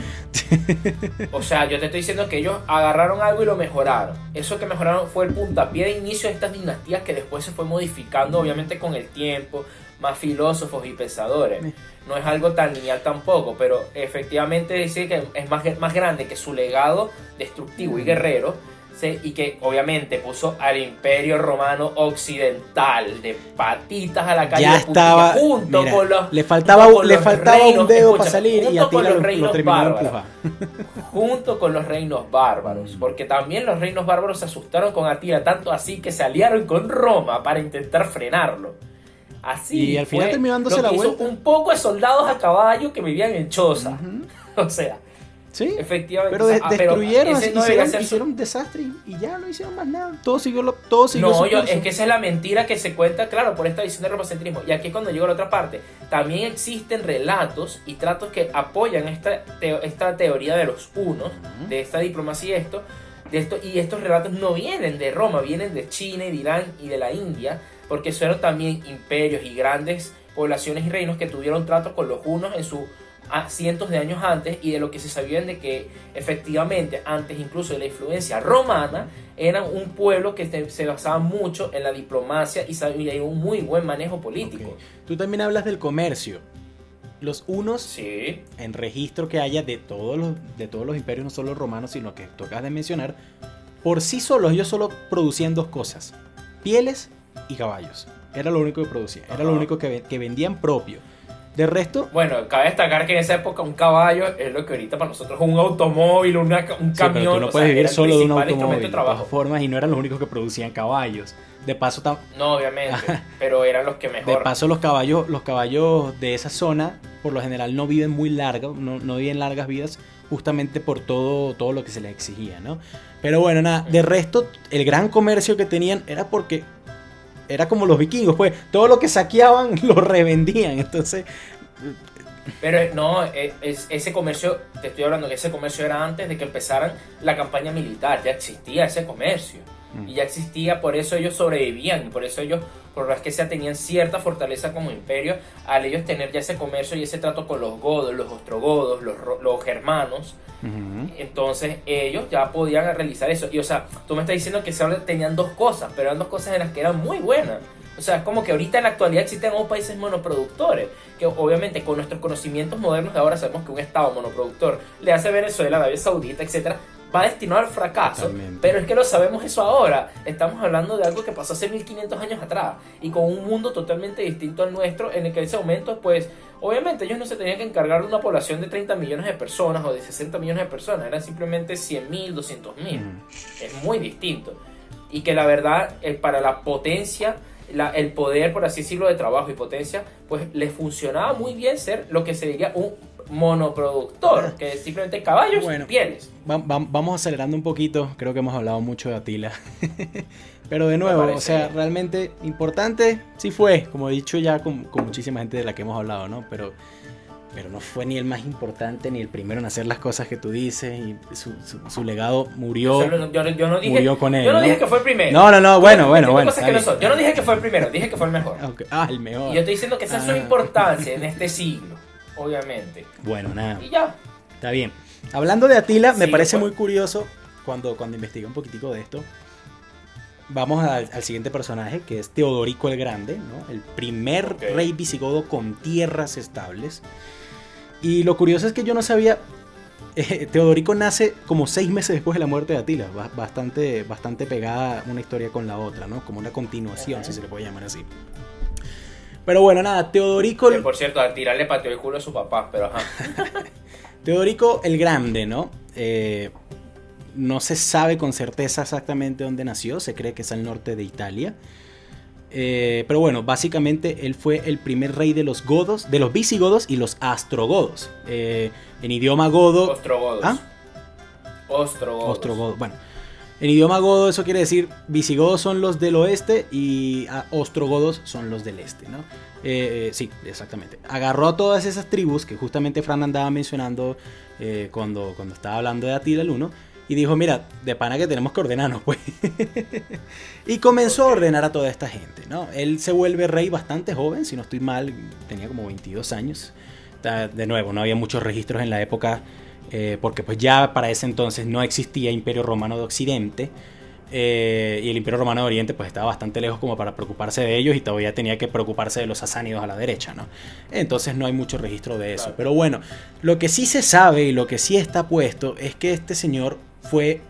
O sea, yo te estoy diciendo que ellos agarraron algo y lo mejoraron. Eso que mejoraron fue el puntapié de inicio de estas dinastías que después se fue modificando, obviamente con el tiempo, más filósofos y pensadores. No es algo tan lineal tampoco, pero efectivamente dice que es más grande que su legado destructivo y guerrero, y que obviamente puso al Imperio Romano Occidental de patitas a la calle. Ya estaba, junto con los, le faltaba reinos, un dedo para salir y a ti lo terminó de empujar. Junto con los reinos bárbaros, porque también los reinos bárbaros se asustaron con Atila, tanto así que se aliaron con Roma para intentar frenarlo. Así y al final terminó dándose la vuelta. Un poco de soldados a caballo que vivían en choza. O sea, sí, efectivamente. Pero destruyeron, hicieron un desastre y ya no hicieron más nada. Todo siguió es que esa es la mentira que se cuenta, claro, por esta visión del romocentrismo. Y aquí es cuando llego a la otra parte. También existen relatos y tratos que apoyan esta teoría de los Hunos, de esta diplomacia y estos relatos no vienen de Roma, vienen de China y de Irán y de la India, porque fueron también imperios y grandes poblaciones y reinos que tuvieron tratos con los Hunos en su cientos de años antes, y de lo que se sabían de que efectivamente antes incluso de la influencia romana eran un pueblo que se basaba mucho en la diplomacia y sabía un muy buen manejo político. Okay. Tú también hablas del comercio. Los Hunos, sí, en registro que haya de todos los imperios, no solo romanos, sino que tú acabas de mencionar, por sí solos ellos solo producían dos cosas: pieles y caballos. Era lo único que producían, era lo único que vendían propio. De resto... Bueno, cabe destacar que en esa época un caballo es lo que ahorita para nosotros es un automóvil, un camión. Pero tú no puedes vivir solo de un automóvil, de todas formas, y no eran los únicos que producían caballos. De paso... No, obviamente, pero eran los que mejor... De paso, los caballos de esa zona, por lo general, no viven muy largos, no viven largas vidas, justamente por todo lo que se les exigía, ¿no? Pero bueno, nada, de resto, el gran comercio que tenían era porque... Era como los vikingos, pues todo lo que saqueaban lo revendían. Entonces Pero no, ese comercio, te estoy hablando que ese comercio era antes de que empezaran la campaña militar, ya existía ese comercio. Y ya existía, por eso ellos sobrevivían, y por eso ellos, por más que sea, tenían cierta fortaleza como imperio, al ellos tener ya ese comercio y ese trato con los godos, los ostrogodos, los germanos. Entonces ellos ya podían realizar eso. Y o sea, tú me estás diciendo que solo tenían dos cosas, pero eran dos cosas en las que eran muy buenas. O sea, es como que ahorita en la actualidad existen nuevos países monoproductores, que obviamente con nuestros conocimientos modernos de ahora sabemos que un estado monoproductor le hace a Venezuela, Arabia Saudita, etcétera, va destinado al fracaso. Totalmente. Pero es que lo sabemos eso ahora. Estamos hablando de algo que pasó hace 1500 años atrás y con un mundo totalmente distinto al nuestro, en el que en ese momento, pues, obviamente ellos no se tenían que encargar de una población de 30 millones de personas o de 60 millones de personas, eran simplemente 100.000, 200.000. Es muy distinto. Y que la verdad, para la potencia, el poder, por así decirlo, de trabajo y potencia, pues les funcionaba muy bien ser lo que se diría un monoproductor, que es simplemente caballos y pieles. Vamos acelerando un poquito, creo que hemos hablado mucho de Atila. Pero de nuevo, o sea, bien. Realmente importante sí fue, como he dicho ya con muchísima gente de la que hemos hablado, ¿no? Pero no fue ni el más importante ni el primero en hacer las cosas que tú dices, y su legado murió. Yo no dije, murió con él. Yo no dije que fue el primero. No, bueno. Yo no dije que fue el primero, dije que fue el mejor. Okay. El mejor. Y yo estoy diciendo que esa es su importancia en este siglo, obviamente. Bueno, nada. Y ya. Está bien. Hablando de Atila, me parece muy curioso cuando investigué un poquitico de esto. Vamos al siguiente personaje, que es Teodorico el Grande, ¿no? El primer rey visigodo con tierras estables. Y lo curioso es que yo no sabía, Teodorico nace como 6 meses después de la muerte de Atila, bastante pegada una historia con la otra, ¿no? Como una continuación, si se le puede llamar así. Pero bueno, nada, Teodorico... Que por cierto, Atila le pateó el culo a su papá, pero ajá. Teodorico el Grande, ¿no? No se sabe con certeza exactamente dónde nació, se cree que es al norte de Italia. Pero bueno, básicamente él fue el primer rey de los godos, de los visigodos y los astrogodos. En idioma godo... Ostrogodos. ¿Ah? Ostrogodos. Bueno, en idioma godo eso quiere decir visigodos son los del oeste y ostrogodos son los del este, ¿no? Sí, exactamente. Agarró a todas esas tribus que justamente Fran andaba mencionando cuando estaba hablando de Atila el Uno. Y dijo, mira, de pana que tenemos que ordenarnos, pues. Y comenzó a ordenar a toda esta gente, ¿no? Él se vuelve rey bastante joven, si no estoy mal, tenía como 22 años. De nuevo, no había muchos registros en la época, porque pues ya para ese entonces no existía Imperio Romano de Occidente. Y el Imperio Romano de Oriente pues estaba bastante lejos como para preocuparse de ellos, y todavía tenía que preocuparse de los sasánidos a la derecha, ¿no? Entonces no hay mucho registro de eso. Claro. Pero bueno, lo que sí se sabe y lo que sí está puesto es que este señor fue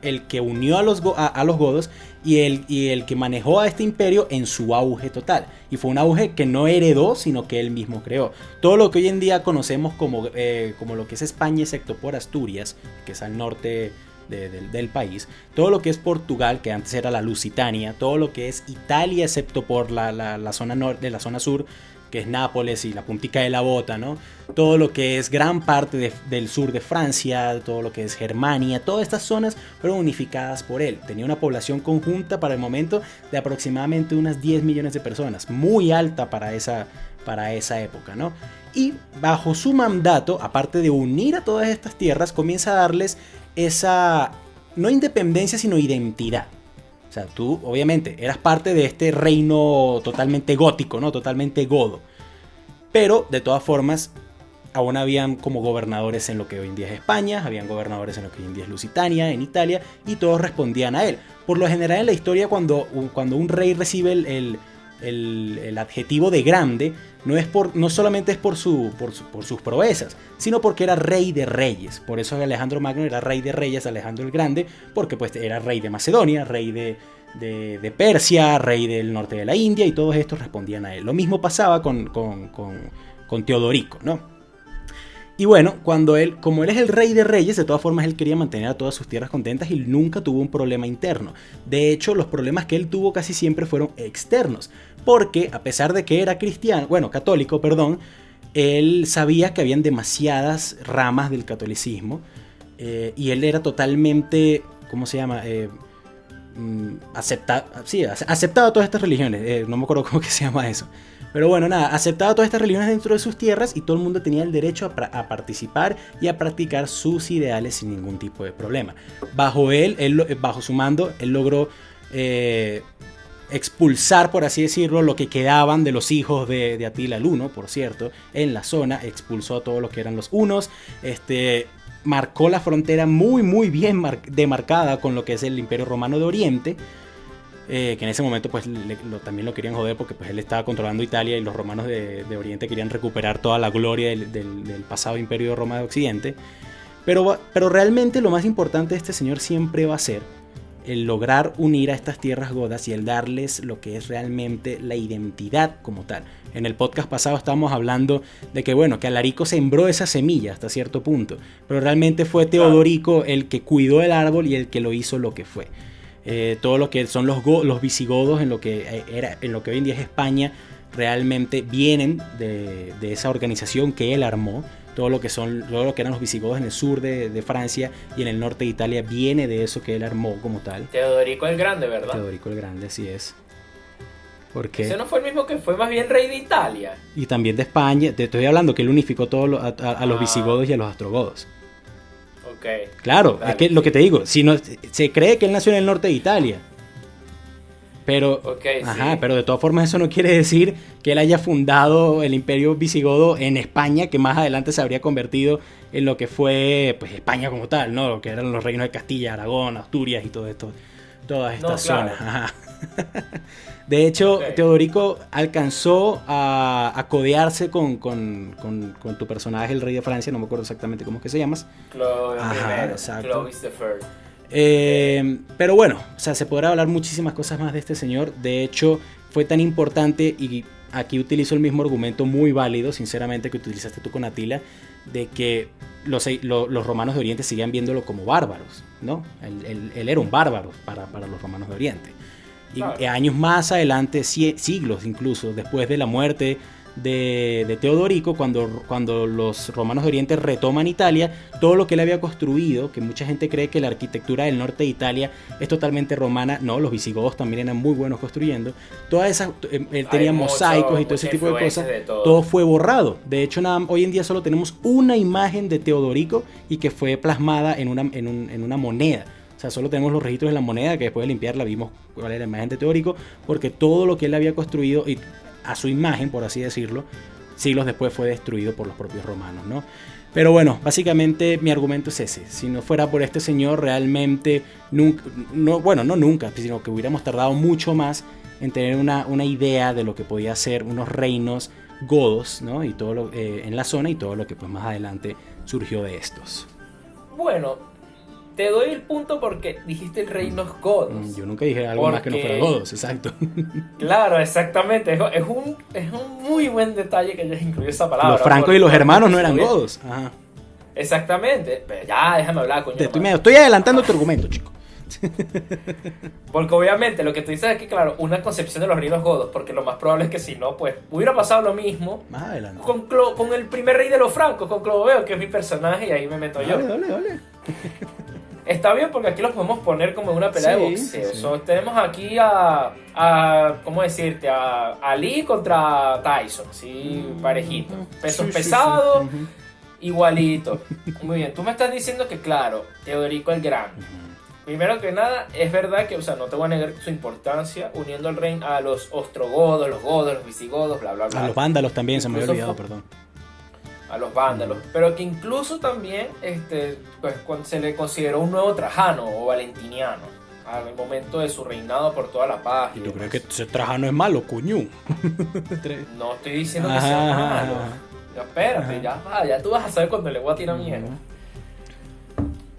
el que unió a los godos y el que manejó a este imperio en su auge total. Y fue un auge que no heredó, sino que él mismo creó. Todo lo que hoy en día conocemos como lo que es España, excepto por Asturias, que es al norte del país, todo lo que es Portugal, que antes era la Lusitania, todo lo que es Italia, excepto por la zona norte, la zona sur, que es Nápoles y la puntica de la bota, ¿no? Todo lo que es gran parte del sur de Francia, todo lo que es Germania, todas estas zonas fueron unificadas por él. Tenía una población conjunta para el momento de aproximadamente unas 10 millones de personas, muy alta para esa época, ¿no? Y bajo su mandato, aparte de unir a todas estas tierras, comienza a darles esa, no independencia, sino identidad. O sea, tú obviamente eras parte de este reino totalmente gótico, ¿no? Totalmente godo. Pero de todas formas, aún habían como gobernadores en lo que hoy en día es España, habían gobernadores en lo que hoy en día es Lusitania, en Italia, y todos respondían a él. Por lo general en la historia, cuando un rey recibe el adjetivo de grande, no solamente es por sus proezas, sino porque era rey de reyes. Por eso Alejandro Magno era rey de reyes, Alejandro el Grande, porque pues era rey de Macedonia, rey de Persia, rey del norte de la India, y todos estos respondían a él. Lo mismo pasaba con Teodorico, ¿no? Y bueno, como él es el rey de reyes, de todas formas él quería mantener a todas sus tierras contentas y nunca tuvo un problema interno. De hecho, los problemas que él tuvo casi siempre fueron externos, porque a pesar de que era católico, él sabía que habían demasiadas ramas del catolicismo, y él era totalmente, ¿cómo se llama? Aceptaba todas estas religiones, no me acuerdo cómo que se llama eso. Pero bueno, nada, aceptaba todas estas religiones dentro de sus tierras y todo el mundo tenía el derecho a participar y a practicar sus ideales sin ningún tipo de problema. Bajo su mando, él logró expulsar, por así decirlo, lo que quedaban de los hijos de Atila el Huno, por cierto, en la zona. Expulsó a todos los que eran los hunos. Marcó la frontera muy bien demarcada con lo que es el Imperio Romano de Oriente. Que en ese momento pues también lo querían joder porque pues él estaba controlando Italia y los romanos de Oriente querían recuperar toda la gloria del pasado Imperio de Roma de Occidente. Pero realmente lo más importante de este señor siempre va a ser el lograr unir a estas tierras godas y el darles lo que es realmente la identidad como tal. En el podcast pasado estábamos hablando de que bueno, que Alarico sembró esa semilla hasta cierto punto, pero realmente fue Teodorico el que cuidó el árbol y el que lo hizo lo que fue. Todo lo que son los visigodos en lo que hoy en día es España realmente vienen de esa organización que él armó. Todo lo que eran los visigodos en el sur de Francia y en el norte de Italia viene de eso que él armó como tal. Teodorico el Grande, ¿verdad? Teodorico el Grande, así es. Porque ese no fue el mismo que fue más bien rey de Italia. Y también de España. Te estoy hablando que él unificó a los visigodos y a los ostrogodos. Okay. Claro, Dale, es que lo que te digo, si no, se cree que él nació en el norte de Italia. Pero, sí. Pero de todas formas eso no quiere decir que él haya fundado el imperio visigodo en España, que más adelante se habría convertido en lo que fue pues, España como tal, ¿no? Lo que eran los reinos de Castilla, Aragón, Asturias y todo esto, todas estas zonas. Ajá. De hecho, Teodorico alcanzó a codearse con tu personaje, el rey de Francia, no me acuerdo exactamente cómo es que se llama. Clovis the First. Pero bueno, o sea, se podrá hablar muchísimas cosas más de este señor. De hecho, fue tan importante, y aquí utilizo el mismo argumento muy válido, sinceramente, que utilizaste tú con Atila, de que los romanos de Oriente seguían viéndolo como bárbaros, ¿no? Él era un bárbaro para los romanos de Oriente. Y claro, años más adelante, siglos incluso, después de la muerte de Teodorico, cuando los romanos de Oriente retoman Italia, todo lo que él había construido, que mucha gente cree que la arquitectura del norte de Italia es totalmente romana, no, los visigodos también eran muy buenos construyendo, todas esas, él tenía mosaicos y todo ese tipo de cosas, todo fue borrado. De hecho, hoy en día solo tenemos una imagen de Teodorico y que fue plasmada en una moneda. O sea, solo tenemos los registros de la moneda, que después de limpiarla vimos cuál era la imagen de Teodorico, porque todo lo que él había construido, y a su imagen, por así decirlo, siglos después fue destruido por los propios romanos, ¿no? Pero bueno, básicamente mi argumento es ese. Si no fuera por este señor, realmente nunca, sino que hubiéramos tardado mucho más en tener una idea de lo que podía ser unos reinos godos, ¿no? Y todo en la zona, y todo lo que pues más adelante surgió de estos. Bueno, te doy el punto porque dijiste el reinos godos. Yo nunca dije algo más que no fuera godos, exacto. Claro, exactamente. Es un muy buen detalle que hayas incluido esa palabra. Los francos y los germanos no eran godos. Ajá. Exactamente. Pero ya, déjame hablar, coño. Estoy adelantando tu argumento, chico. Porque obviamente lo que tú dices aquí, claro, una concepción de los reinos godos, porque lo más probable es que si no, pues hubiera pasado lo mismo más adelante con el primer rey de los francos, con Clodoveo, que es mi personaje, y ahí me meto yo. Dale. Está bien porque aquí los podemos poner como en una pelea de boxeo. Sí. So, tenemos aquí a ¿cómo decirte? A Ali contra Tyson, así parejito. Pesos pesados, igualito. Muy bien, tú me estás diciendo que claro, Teodorico el Grande. Primero que nada, es verdad que, o sea, no te voy a negar su importancia uniendo al reino a los ostrogodos, los godos, los visigodos, bla, bla, bla. A los vándalos también, incluso se me había olvidado, perdón. A los vándalos, pero que incluso también pues, cuando se le consideró un nuevo Trajano o Valentiniano al momento de su reinado por toda la paz. ¿Y tú crees que ese Trajano es malo, coño? No estoy diciendo que sea malo. Ya, espérate, ya tú vas a saber cuando le voy a tirar miedo.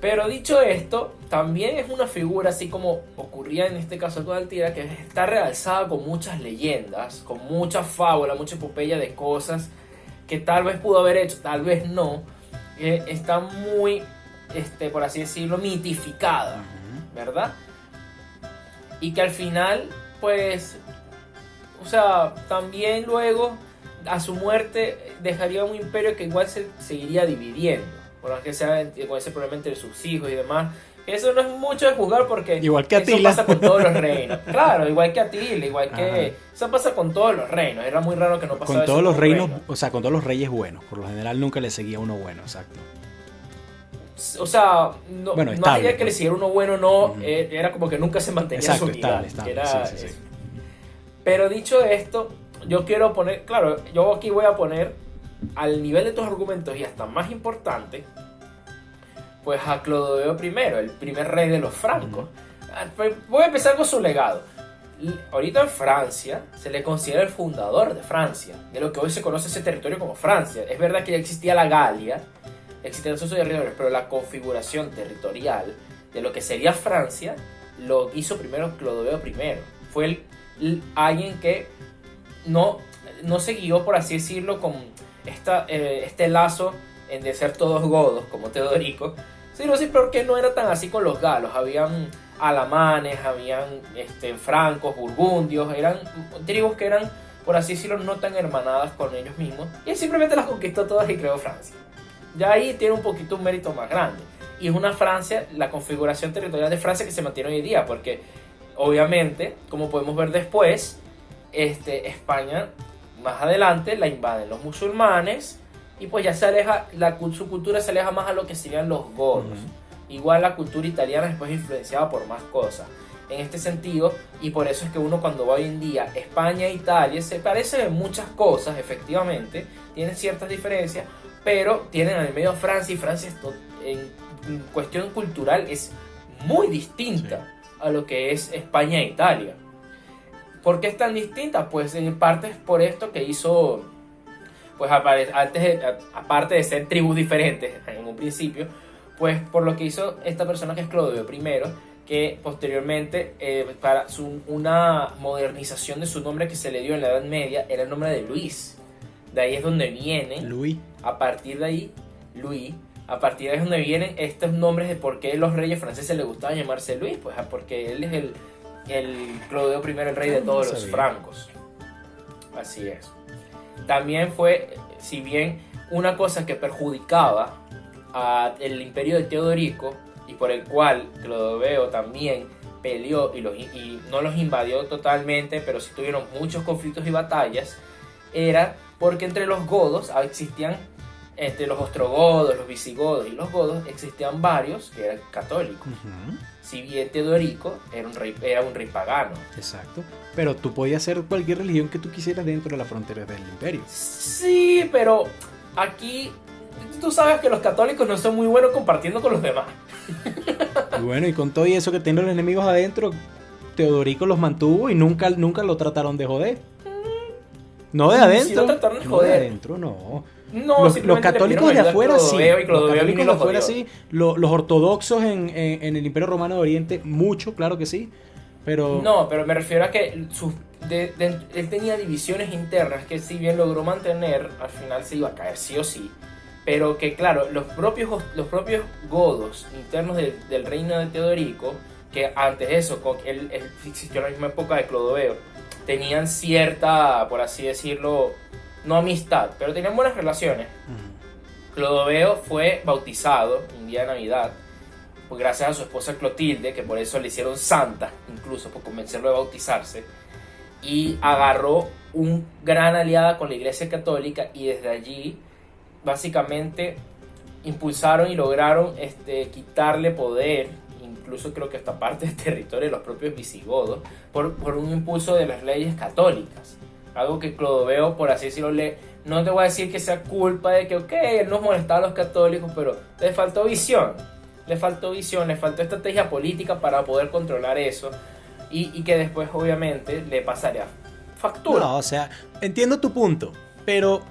Pero dicho esto, también es una figura así como ocurría en este caso con Altira, que está realzada con muchas leyendas, con mucha fábula, mucha epopeya de cosas que tal vez pudo haber hecho, tal vez no, está muy, por así decirlo, mitificada, ¿verdad? Y que al final, pues, o sea, también luego, a su muerte, dejaría un imperio que igual se seguiría dividiendo, por más que sea con ese problema entre sus hijos y demás, Eso no es mucho de jugar porque igual que eso Atila. pasa con todos los reinos. Claro, igual que Atila, igual que... Ajá. Eso pasa con todos los reinos. Era muy raro que no pasara Con eso todos los un reinos, reino. o sea, con todos los reyes buenos. Por lo general nunca le seguía uno bueno, exacto. O sea, no, Bueno, más estable, allá de que le pues. siguiera uno bueno o no, Ujú. era como que nunca se mantenía Exacto, su unidad. estable, Era sí, sí, eso. sí. Pero dicho esto, yo quiero poner, claro, yo aquí voy a poner al nivel de tus argumentos y hasta más importante, pues a Clodoveo I, el primer rey de los francos. Voy a empezar con su legado. Ahorita en Francia se le considera el fundador de Francia, de lo que hoy se conoce ese territorio como Francia. Es verdad que ya existía la Galia, existían esos territorios, pero la configuración territorial de lo que sería Francia lo hizo primero Clodoveo I. Fue alguien que no se guió, por así decirlo, con este lazo de ser todos godos como Teodorico, sino sí porque no era tan así con los galos. Habían alamanes, habían francos, burgundios, eran tribus que eran, por así decirlo, no tan hermanadas con ellos mismos, y él simplemente las conquistó todas y creó Francia. Ya ahí tiene un poquito un mérito más grande, y es una Francia, la configuración territorial de Francia que se mantiene hoy en día, porque obviamente, como podemos ver después, España más adelante la invaden los musulmanes, y pues ya se aleja, su cultura se aleja más a lo que serían los godos. Igual la cultura italiana después es influenciada por más cosas. En este sentido, y por eso es que uno cuando va hoy en día, España e Italia se parecen en muchas cosas, efectivamente, tienen ciertas diferencias, pero tienen en el medio a Francia, y Francia en cuestión cultural es muy distinta a lo que es España e Italia. ¿Por qué es tan distinta? Pues en parte es por esto que hizo, pues aparte de ser tribus diferentes en un principio, pues por lo que hizo esta persona que es Clodoveo I, que posteriormente para una modernización de su nombre que se le dio en la Edad Media era el nombre de Luis. De ahí es donde viene, Luis. a partir de ahí, Luis, a partir de ahí es donde vienen estos nombres de por qué los reyes franceses les gustaba llamarse Luis, pues porque él es el Clodoveo I, el rey de todos los francos. Así es. También fue, si bien una cosa que perjudicaba el imperio de Teodorico, y por el cual Clodoveo también peleó y no los invadió totalmente, pero sí tuvieron muchos conflictos y batallas, era porque entre los godos existían, entre los ostrogodos, los visigodos y los godos, existían varios que eran católicos. Si bien Teodorico era un rey pagano. Exacto. Pero tú podías hacer cualquier religión que tú quisieras dentro de las fronteras del imperio. Sí, pero aquí tú sabes que los católicos no son muy buenos compartiendo con los demás. Y bueno, y con todo y eso que tienen los enemigos adentro, Teodorico los mantuvo y nunca lo trataron de joder. No de adentro. Sí lo trataron de No joder. de adentro, no. No, los católicos de afuera sí. Y Los Clodoveo católicos de los afuera jodió. sí. Los ortodoxos en el Imperio Romano de Oriente, mucho, claro que sí. Pero No, pero me refiero a que él tenía divisiones internas que si bien logró mantener, al final se iba a caer sí o sí. Pero que claro, los propios godos internos del reino de Teodorico, que antes de eso, él existió en la misma época de Clodoveo, tenían cierta, por así decirlo, no amistad, pero tenían buenas relaciones. Clodoveo fue bautizado un día de Navidad, pues gracias a su esposa Clotilde, que por eso le hicieron santa, incluso por convencerlo de bautizarse, y agarró un gran aliada con la Iglesia Católica, y desde allí básicamente impulsaron y lograron quitarle poder, incluso creo que hasta parte del territorio de los propios visigodos, por un impulso de las leyes católicas. Algo que Clodoveo, por así decirlo, no te voy a decir que sea culpa de que, él nos molestaba a los católicos, pero le faltó visión, le faltó estrategia política para poder controlar eso, y que después obviamente le pasaría factura. no, o sea, entiendo tu punto, pero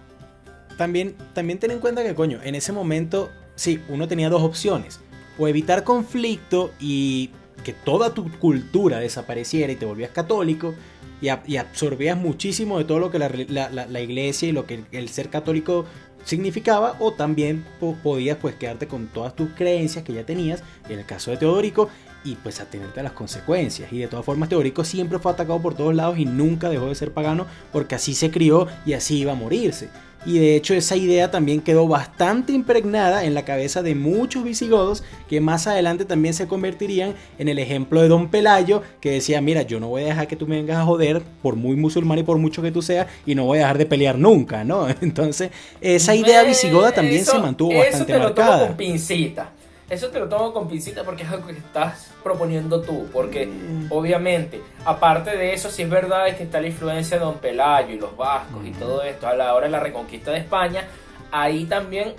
también ten en cuenta que, coño, en ese momento, sí, uno tenía dos opciones. O evitar conflicto y que toda tu cultura desapareciera y te volvías católico y absorbías muchísimo de todo lo que la iglesia y lo que el ser católico significaba, o también podías pues quedarte con todas tus creencias que ya tenías, en el caso de Teodorico, y pues atenerte a las consecuencias. Y de todas formas Teodorico siempre fue atacado por todos lados y nunca dejó de ser pagano, porque así se crió y así iba a morirse. y de hecho esa idea también quedó bastante impregnada en la cabeza de muchos visigodos que más adelante también se convertirían en el ejemplo de Don Pelayo, que decía, mira, yo no voy a dejar que tú me vengas a joder por muy musulmán y por mucho que tú seas, y no voy a dejar de pelear nunca, ¿no? Entonces esa idea visigoda también se mantuvo bastante marcada. Eso te lo tomo con pincita. Eso te lo tomo con pincita porque es algo que estás proponiendo tú. Porque obviamente, aparte de eso, sí es verdad que está la influencia de Don Pelayo y los vascos y todo esto. A la hora de la reconquista de España, ahí también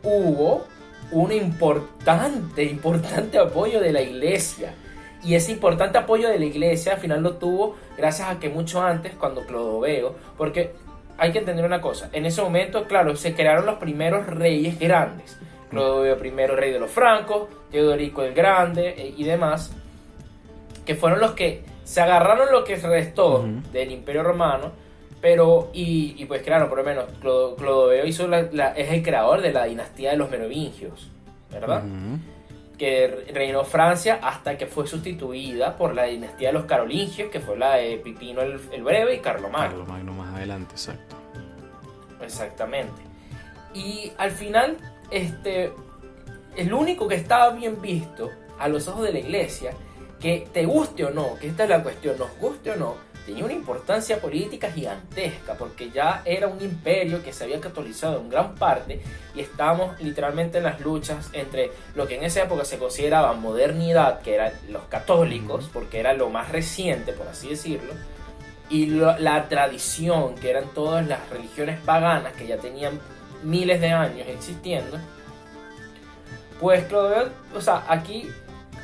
hubo un importante apoyo de la iglesia. Y ese importante apoyo de la iglesia al final lo tuvo gracias a que mucho antes, cuando Clodoveo, porque hay que entender una cosa, en ese momento, claro, se crearon los primeros reyes grandes. Clodoveo I, rey de los francos, Teodorico el Grande y demás, que fueron los que se agarraron lo que restó del Imperio Romano, pero, y pues claro, por lo menos Clodoveo hizo es el creador de la dinastía de los merovingios, ¿verdad? Que reinó Francia hasta que fue sustituida por la dinastía de los carolingios, que fue la de Pipino el Breve y Carlomagno. Carlomagno más adelante, exacto. Exactamente. Y al final, el único que estaba bien visto a los ojos de la iglesia, que te guste o no, que esta es la cuestión, nos guste o no, tenía una importancia política gigantesca, porque ya era un imperio que se había catolizado en gran parte, y estábamos literalmente en las luchas entre lo que en esa época se consideraba modernidad, que eran los católicos, porque era lo más reciente, por así decirlo, y la tradición, que eran todas las religiones paganas, que ya tenían miles de años existiendo. Pues Clodoveo, o sea, aquí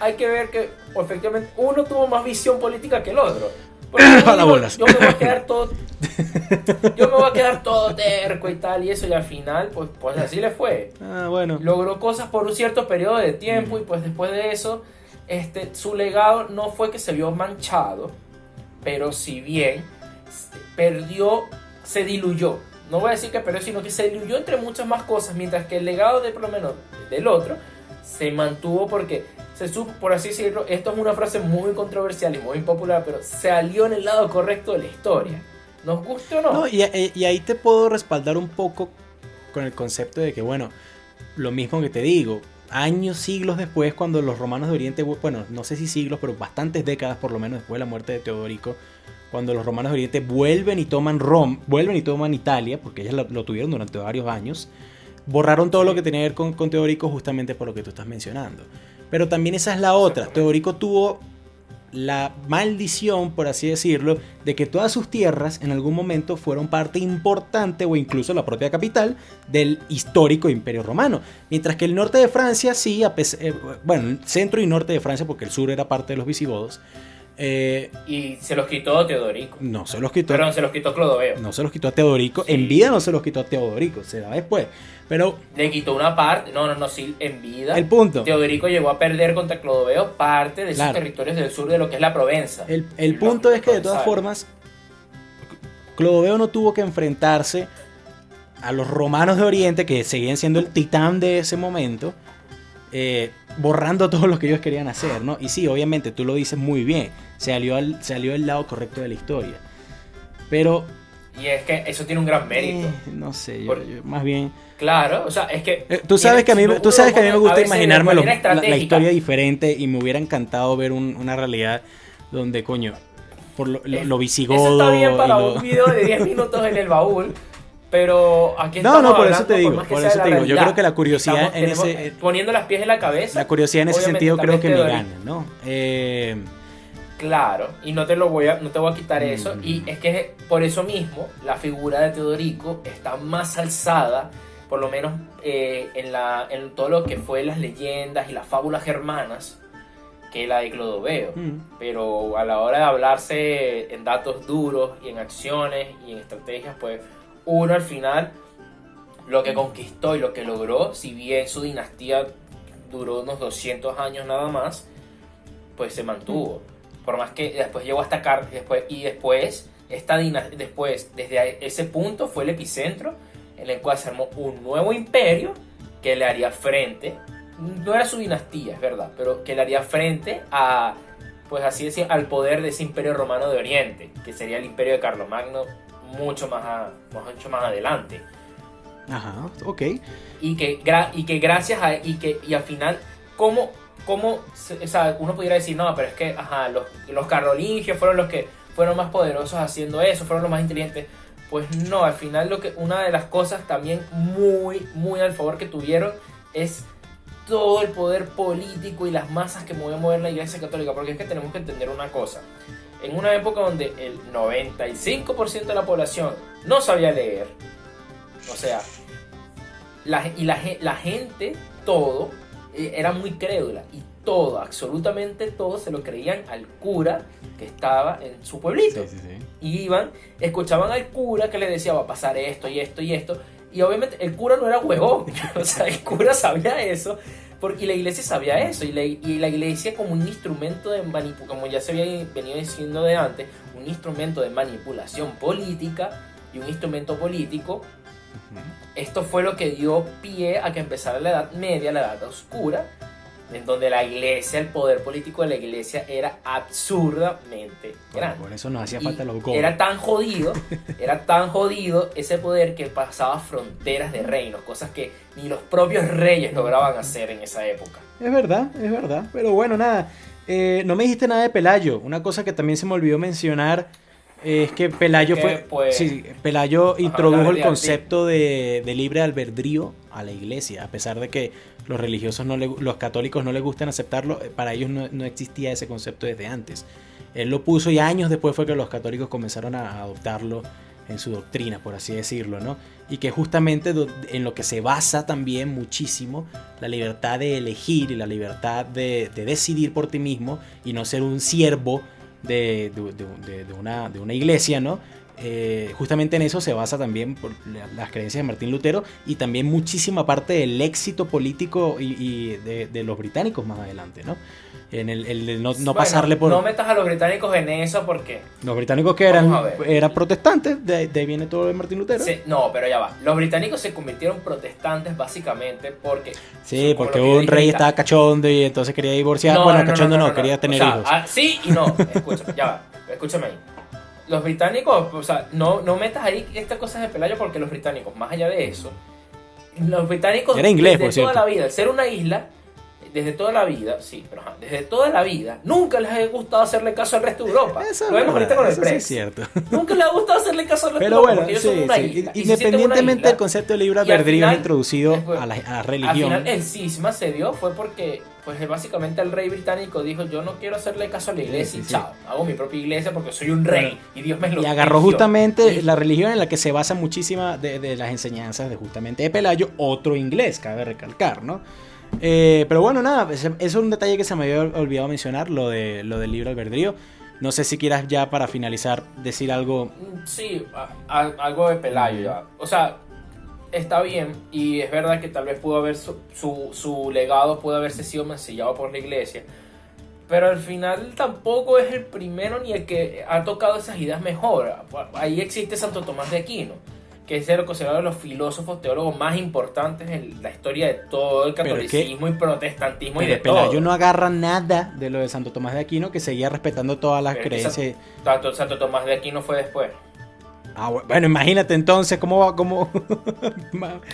hay que ver que efectivamente uno tuvo más visión política que el otro. Porque yo me voy a quedar todo terco y tal y eso, y al final pues así le fue. Bueno. Logró cosas por un cierto periodo de tiempo y pues después de eso su legado no fue que se vio manchado, pero si bien perdió, se diluyó. No voy a decir que perdió, sino que se diluyó entre muchas más cosas, mientras que el legado de por lo menos del otro se mantuvo porque se supo, por así decirlo, esto es una frase muy controversial y muy impopular, pero se alió en el lado correcto de la historia. ¿Nos gusta o no? Y ahí te puedo respaldar un poco con el concepto de que, bueno, lo mismo que te digo, años, siglos después, cuando los romanos de Oriente, bueno, no sé si siglos, pero bastantes décadas por lo menos después de la muerte de Teodorico, cuando los romanos de Oriente vuelven y toman Italia, porque ellos lo tuvieron durante varios años, borraron todo lo que tenía que ver con Teodorico justamente por lo que tú estás mencionando. Pero también esa es la otra. Teodorico tuvo la maldición, por así decirlo, de que todas sus tierras en algún momento fueron parte importante o incluso la propia capital del histórico Imperio Romano. Mientras que el norte de Francia, sí, bueno, el centro y norte de Francia, porque el sur era parte de los visigodos, y se los quitó Teodorico. No se los quitó. Perdón, se los quitó Clodoveo. No se los quitó a Teodorico. Sí. En vida no se los quitó a Teodorico. Se da después. Pero le quitó una parte. No, sí, en vida. El punto. Teodorico llegó a perder contra Clodoveo parte de esos territorios del sur de lo que es la Provenza. El punto es que de todas formas, Clodoveo no tuvo que enfrentarse a los romanos de Oriente, que seguían siendo el titán de ese momento, borrando todo lo que ellos querían hacer, ¿no? Y sí, obviamente, tú lo dices muy bien, se alió el lado correcto de la historia. Pero... Y es que eso tiene un gran mérito. No sé, yo más bien... Claro, o sea, es que... Tú sabes que a mí me gusta imaginarme la historia diferente, y me hubiera encantado ver una realidad donde, coño, por lo visigodo... Eso está bien para un video de 10 minutos en el baúl. Pero aquí no, por eso te digo, yo creo que la curiosidad poniendo las pies en la cabeza. La curiosidad en ese sentido creo que me gana, ¿no? Claro, y no te voy a quitar eso, y es que por eso mismo la figura de Teodorico está más alzada, por lo menos en todo lo que fue las leyendas y las fábulas germanas, que la de Clodoveo. Pero a la hora de hablarse en datos duros y en acciones y en estrategias, pues uno al final lo que conquistó y lo que logró, si bien su dinastía duró unos 200 años nada más, pues se mantuvo. Por más que después llegó hasta después desde ese punto fue el epicentro en el cual se armó un nuevo imperio que le haría frente, no era su dinastía, es verdad, pero que le haría frente a, pues así decir, al poder de ese imperio romano de Oriente, que sería el imperio de Carlomagno mucho más adelante. Ajá, ok. Y que gracias a... Y al final, ¿cómo o sea, uno pudiera decir, no, pero es que los carolingios fueron los que fueron más poderosos haciendo eso, fueron los más inteligentes? Pues no, al final una de las cosas también muy, muy al favor que tuvieron es todo el poder político y las masas que movió a mover la Iglesia Católica, porque es que tenemos que entender una cosa. En una época donde el 95% de la población no sabía leer, o sea, la gente, todo, era muy crédula, y todo, absolutamente todo, se lo creían al cura que estaba en su pueblito. Sí. Y iban, escuchaban al cura que les decía, va a pasar esto y esto y esto. Y obviamente el cura no era huevón, o sea, el cura sabía eso, porque la iglesia sabía eso, y la iglesia como un instrumento de manipulación, como ya se había venido diciendo de antes, un instrumento de manipulación política y un instrumento político. Esto fue lo que dio pie a que empezara la Edad Media, la Edad Oscura, en donde la iglesia, el poder político de la iglesia era absurdamente grande. Por eso nos hacía falta los godos. Era tan jodido ese poder que pasaba fronteras de reinos, cosas que ni los propios reyes lograban hacer en esa época. Es verdad, pero bueno, nada, no me dijiste nada de Pelayo. Una cosa que también se me olvidó mencionar es que Pelayo Pelayo introdujo el concepto de libre albedrío a la iglesia, a pesar de que los religiosos los católicos no les gustan aceptarlo. Para ellos no existía ese concepto desde antes. Él lo puso y años después fue que los católicos comenzaron a adoptarlo en su doctrina, por así decirlo, ¿no? Y que justamente en lo que se basa también muchísimo la libertad de elegir y la libertad de decidir por ti mismo y no ser un siervo de una iglesia, ¿no? Justamente en eso se basa también por las creencias de Martín Lutero, y también muchísima parte del éxito político y de los británicos más adelante, ¿no? En el de no pasarle por... No metas a los británicos en eso, porque... Los británicos que eran protestantes, de ahí viene todo de Martín Lutero. Sí, no, pero ya va. Los británicos se convirtieron protestantes básicamente porque... Sí, porque un rey estaba cachondo y entonces quería divorciar. No, quería tener hijos. Sí y no, escúchame ahí. Los británicos, o sea, no metas ahí estas cosas de Pelayo, porque los británicos, más allá de eso, los británicos era inglés, desde toda la vida, al ser una isla, desde toda la vida, desde toda la vida, nunca les ha gustado hacerle caso al resto de Europa. Eso lo vemos ahorita con el Brexit. Es cierto. Nunca les ha gustado hacerle caso al resto de Pero Europa, bueno, porque ellos son una isla. Independientemente del concepto de libre albedrío introducido a la religión. Al final el cisma se dio fue porque básicamente el rey británico dijo, yo no quiero hacerle caso a la iglesia, y chao, hago mi propia iglesia porque soy un rey y Dios me lo... Y agarró justamente la religión en la que se basa muchísima de las enseñanzas de justamente de Pelayo, otro inglés, cabe recalcar, ¿no? Pero bueno, nada, eso es un detalle que se me había olvidado mencionar, lo del libre albedrío. No sé si quieras ya para finalizar decir algo. Sí, algo de Pelayo ya. O sea, está bien, y es verdad que tal vez pudo haber su legado pudo haberse sido mancillado por la iglesia, pero al final tampoco es el primero ni el que ha tocado esas ideas mejor. Ahí existe Santo Tomás de Aquino, que es considerado de los filósofos teólogos más importantes en la historia de todo el catolicismo y protestantismo, y de todo. Pelayo no agarra nada de lo de Santo Tomás de Aquino, que seguía respetando todas las creencias. Santo Tomás de Aquino fue después. Bueno, imagínate entonces cómo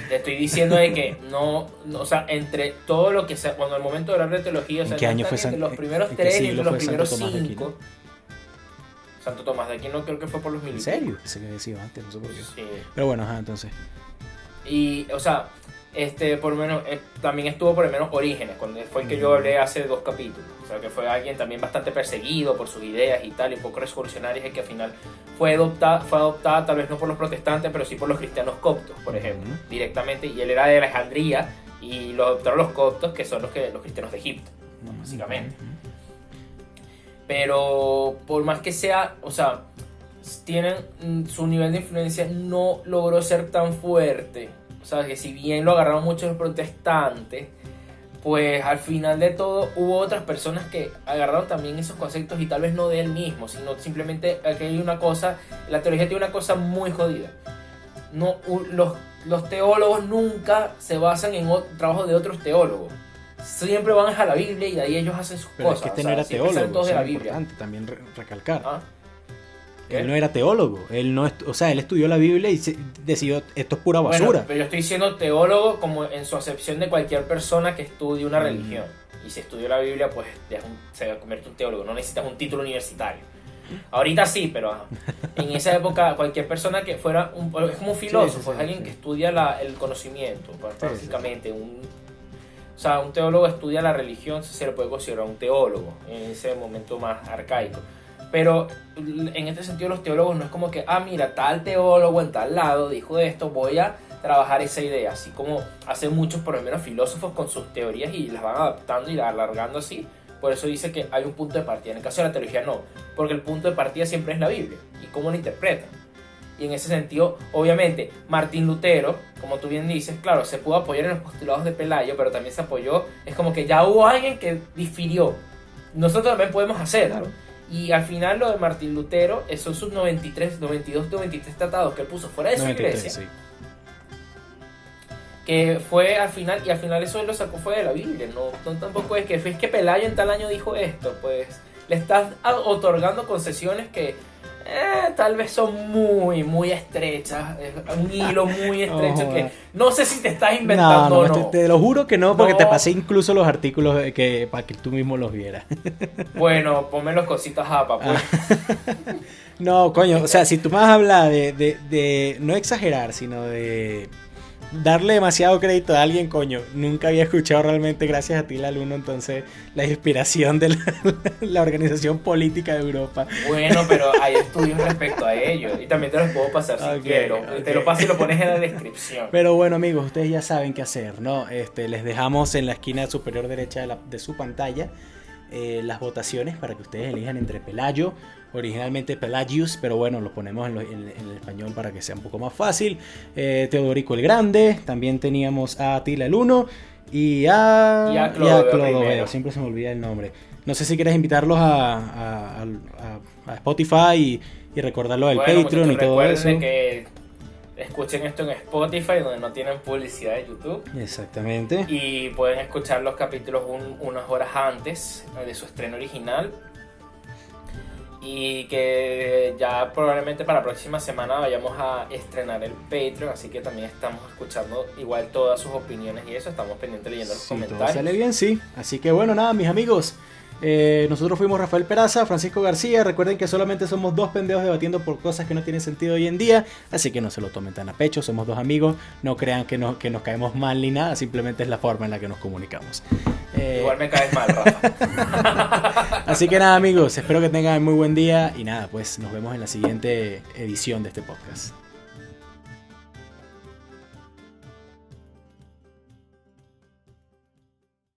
Te estoy diciendo de que no, o sea, entre todo lo que sea, cuando el momento de hablar de teología, o sea, ¿en qué año fue entre los primeros 3 y los primeros Santo Tomás 5. Santo Tomás de Aquino creo que fue por los 1000. ¿En serio? Ese que decía antes, no sé por qué. Sí. Pero bueno, entonces. Y, o sea, por lo menos, también estuvo por lo menos Orígenes, cuando fue el que yo hablé hace 2 capítulos. O sea, que fue alguien también bastante perseguido por sus ideas y tal, y un poco revolucionario, y que al final fue adoptada tal vez no por los protestantes, pero sí por los cristianos coptos, por ejemplo, directamente. Y él era de Alejandría, y lo adoptaron los coptos, que son los cristianos de Egipto, básicamente. Pero por más que sea, o sea, tienen su nivel de influencia no logró ser tan fuerte. O sea, que si bien lo agarraron mucho los protestantes, pues al final de todo hubo otras personas que agarraron también esos conceptos, y tal vez no de él mismo, sino simplemente que hay una cosa, la teología tiene una cosa muy jodida. No, los teólogos nunca se basan en trabajos de otros teólogos. Siempre van a la Biblia y de ahí ellos hacen sus pero cosas. Es que este no era teólogo, todos eso de la es Biblia. importante también recalcar. ¿Qué? Él no era teólogo. Él no, o sea, él estudió la Biblia y decidió, esto es pura basura. Bueno, pero yo estoy diciendo teólogo como en su acepción de cualquier persona que estudie una religión. Y si estudió la Biblia, pues ya se convierte en un teólogo. No necesitas un título universitario. Ahorita sí, pero ajá. En esa época cualquier persona que fuera es como un filósofo, es alguien que estudia el conocimiento, básicamente. O sea, un teólogo estudia la religión, se le puede considerar un teólogo en ese momento más arcaico. Pero en este sentido los teólogos no es como que, mira, tal teólogo en tal lado dijo esto, voy a trabajar esa idea, así como hacen muchos, por lo menos, filósofos con sus teorías y las van adaptando y alargando así. Por eso dice que hay un punto de partida. En el caso de la teología no, porque el punto de partida siempre es la Biblia y cómo la interpretan. Y en ese sentido, obviamente, Martín Lutero, como tú bien dices, claro, se pudo apoyar en los postulados de Pelayo, pero también se apoyó, es como que ya hubo alguien que difirió. Nosotros también podemos hacerlo. Claro. Y al final lo de Martín Lutero, son sus 92, 93 tratados que él puso fuera de su iglesia. Sí. Que fue al final, y al final eso él lo sacó fue de la Biblia. No tampoco es que Pelayo en tal año dijo esto, pues le estás otorgando concesiones que tal vez son muy estrechas, un hilo muy estrecho que no sé si te estás inventando o no. Te lo juro que no, porque te pasé incluso los artículos para que tú mismo los vieras. Bueno, ponme los cositas pues. No, coño, o sea, si tú me vas a hablar de no exagerar, sino de darle demasiado crédito a alguien, coño, nunca había escuchado realmente, gracias a ti, la Luno, entonces, la inspiración de la organización política de Europa. Bueno, pero hay estudios respecto a ello, y también te los puedo pasar si quiero. Te lo paso y lo pones en la descripción. Pero bueno, amigos, ustedes ya saben qué hacer, ¿no? Les dejamos en la esquina superior derecha de su pantalla las votaciones para que ustedes elijan entre Pelayo, originalmente Pelagius, pero bueno, lo ponemos en el español para que sea un poco más fácil. Teodorico el Grande, también teníamos a Atila el Uno y a Clodoveo, siempre se me olvida el nombre. No sé si quieres invitarlos a Spotify y recordarlo del Patreon y todo eso. Que escuchen esto en Spotify, donde no tienen publicidad de YouTube. Exactamente. Y pueden escuchar los capítulos unas horas antes de su estreno original. Y que ya probablemente para la próxima semana vayamos a estrenar el Patreon, así que también estamos escuchando igual todas sus opiniones y eso, estamos pendientes leyendo los comentarios. Todo sale bien, sí. Así que bueno, nada, mis amigos, nosotros fuimos Rafael Peraza, Francisco García. Recuerden que solamente somos dos pendejos debatiendo por cosas que no tienen sentido hoy en día, así que no se lo tomen tan a pecho, somos dos amigos, no crean que nos caemos mal ni nada, simplemente es la forma en la que nos comunicamos. Igual me caes mal, Rafa. Así que nada, amigos, espero que tengan muy buen día y nada, pues nos vemos en la siguiente edición de este podcast.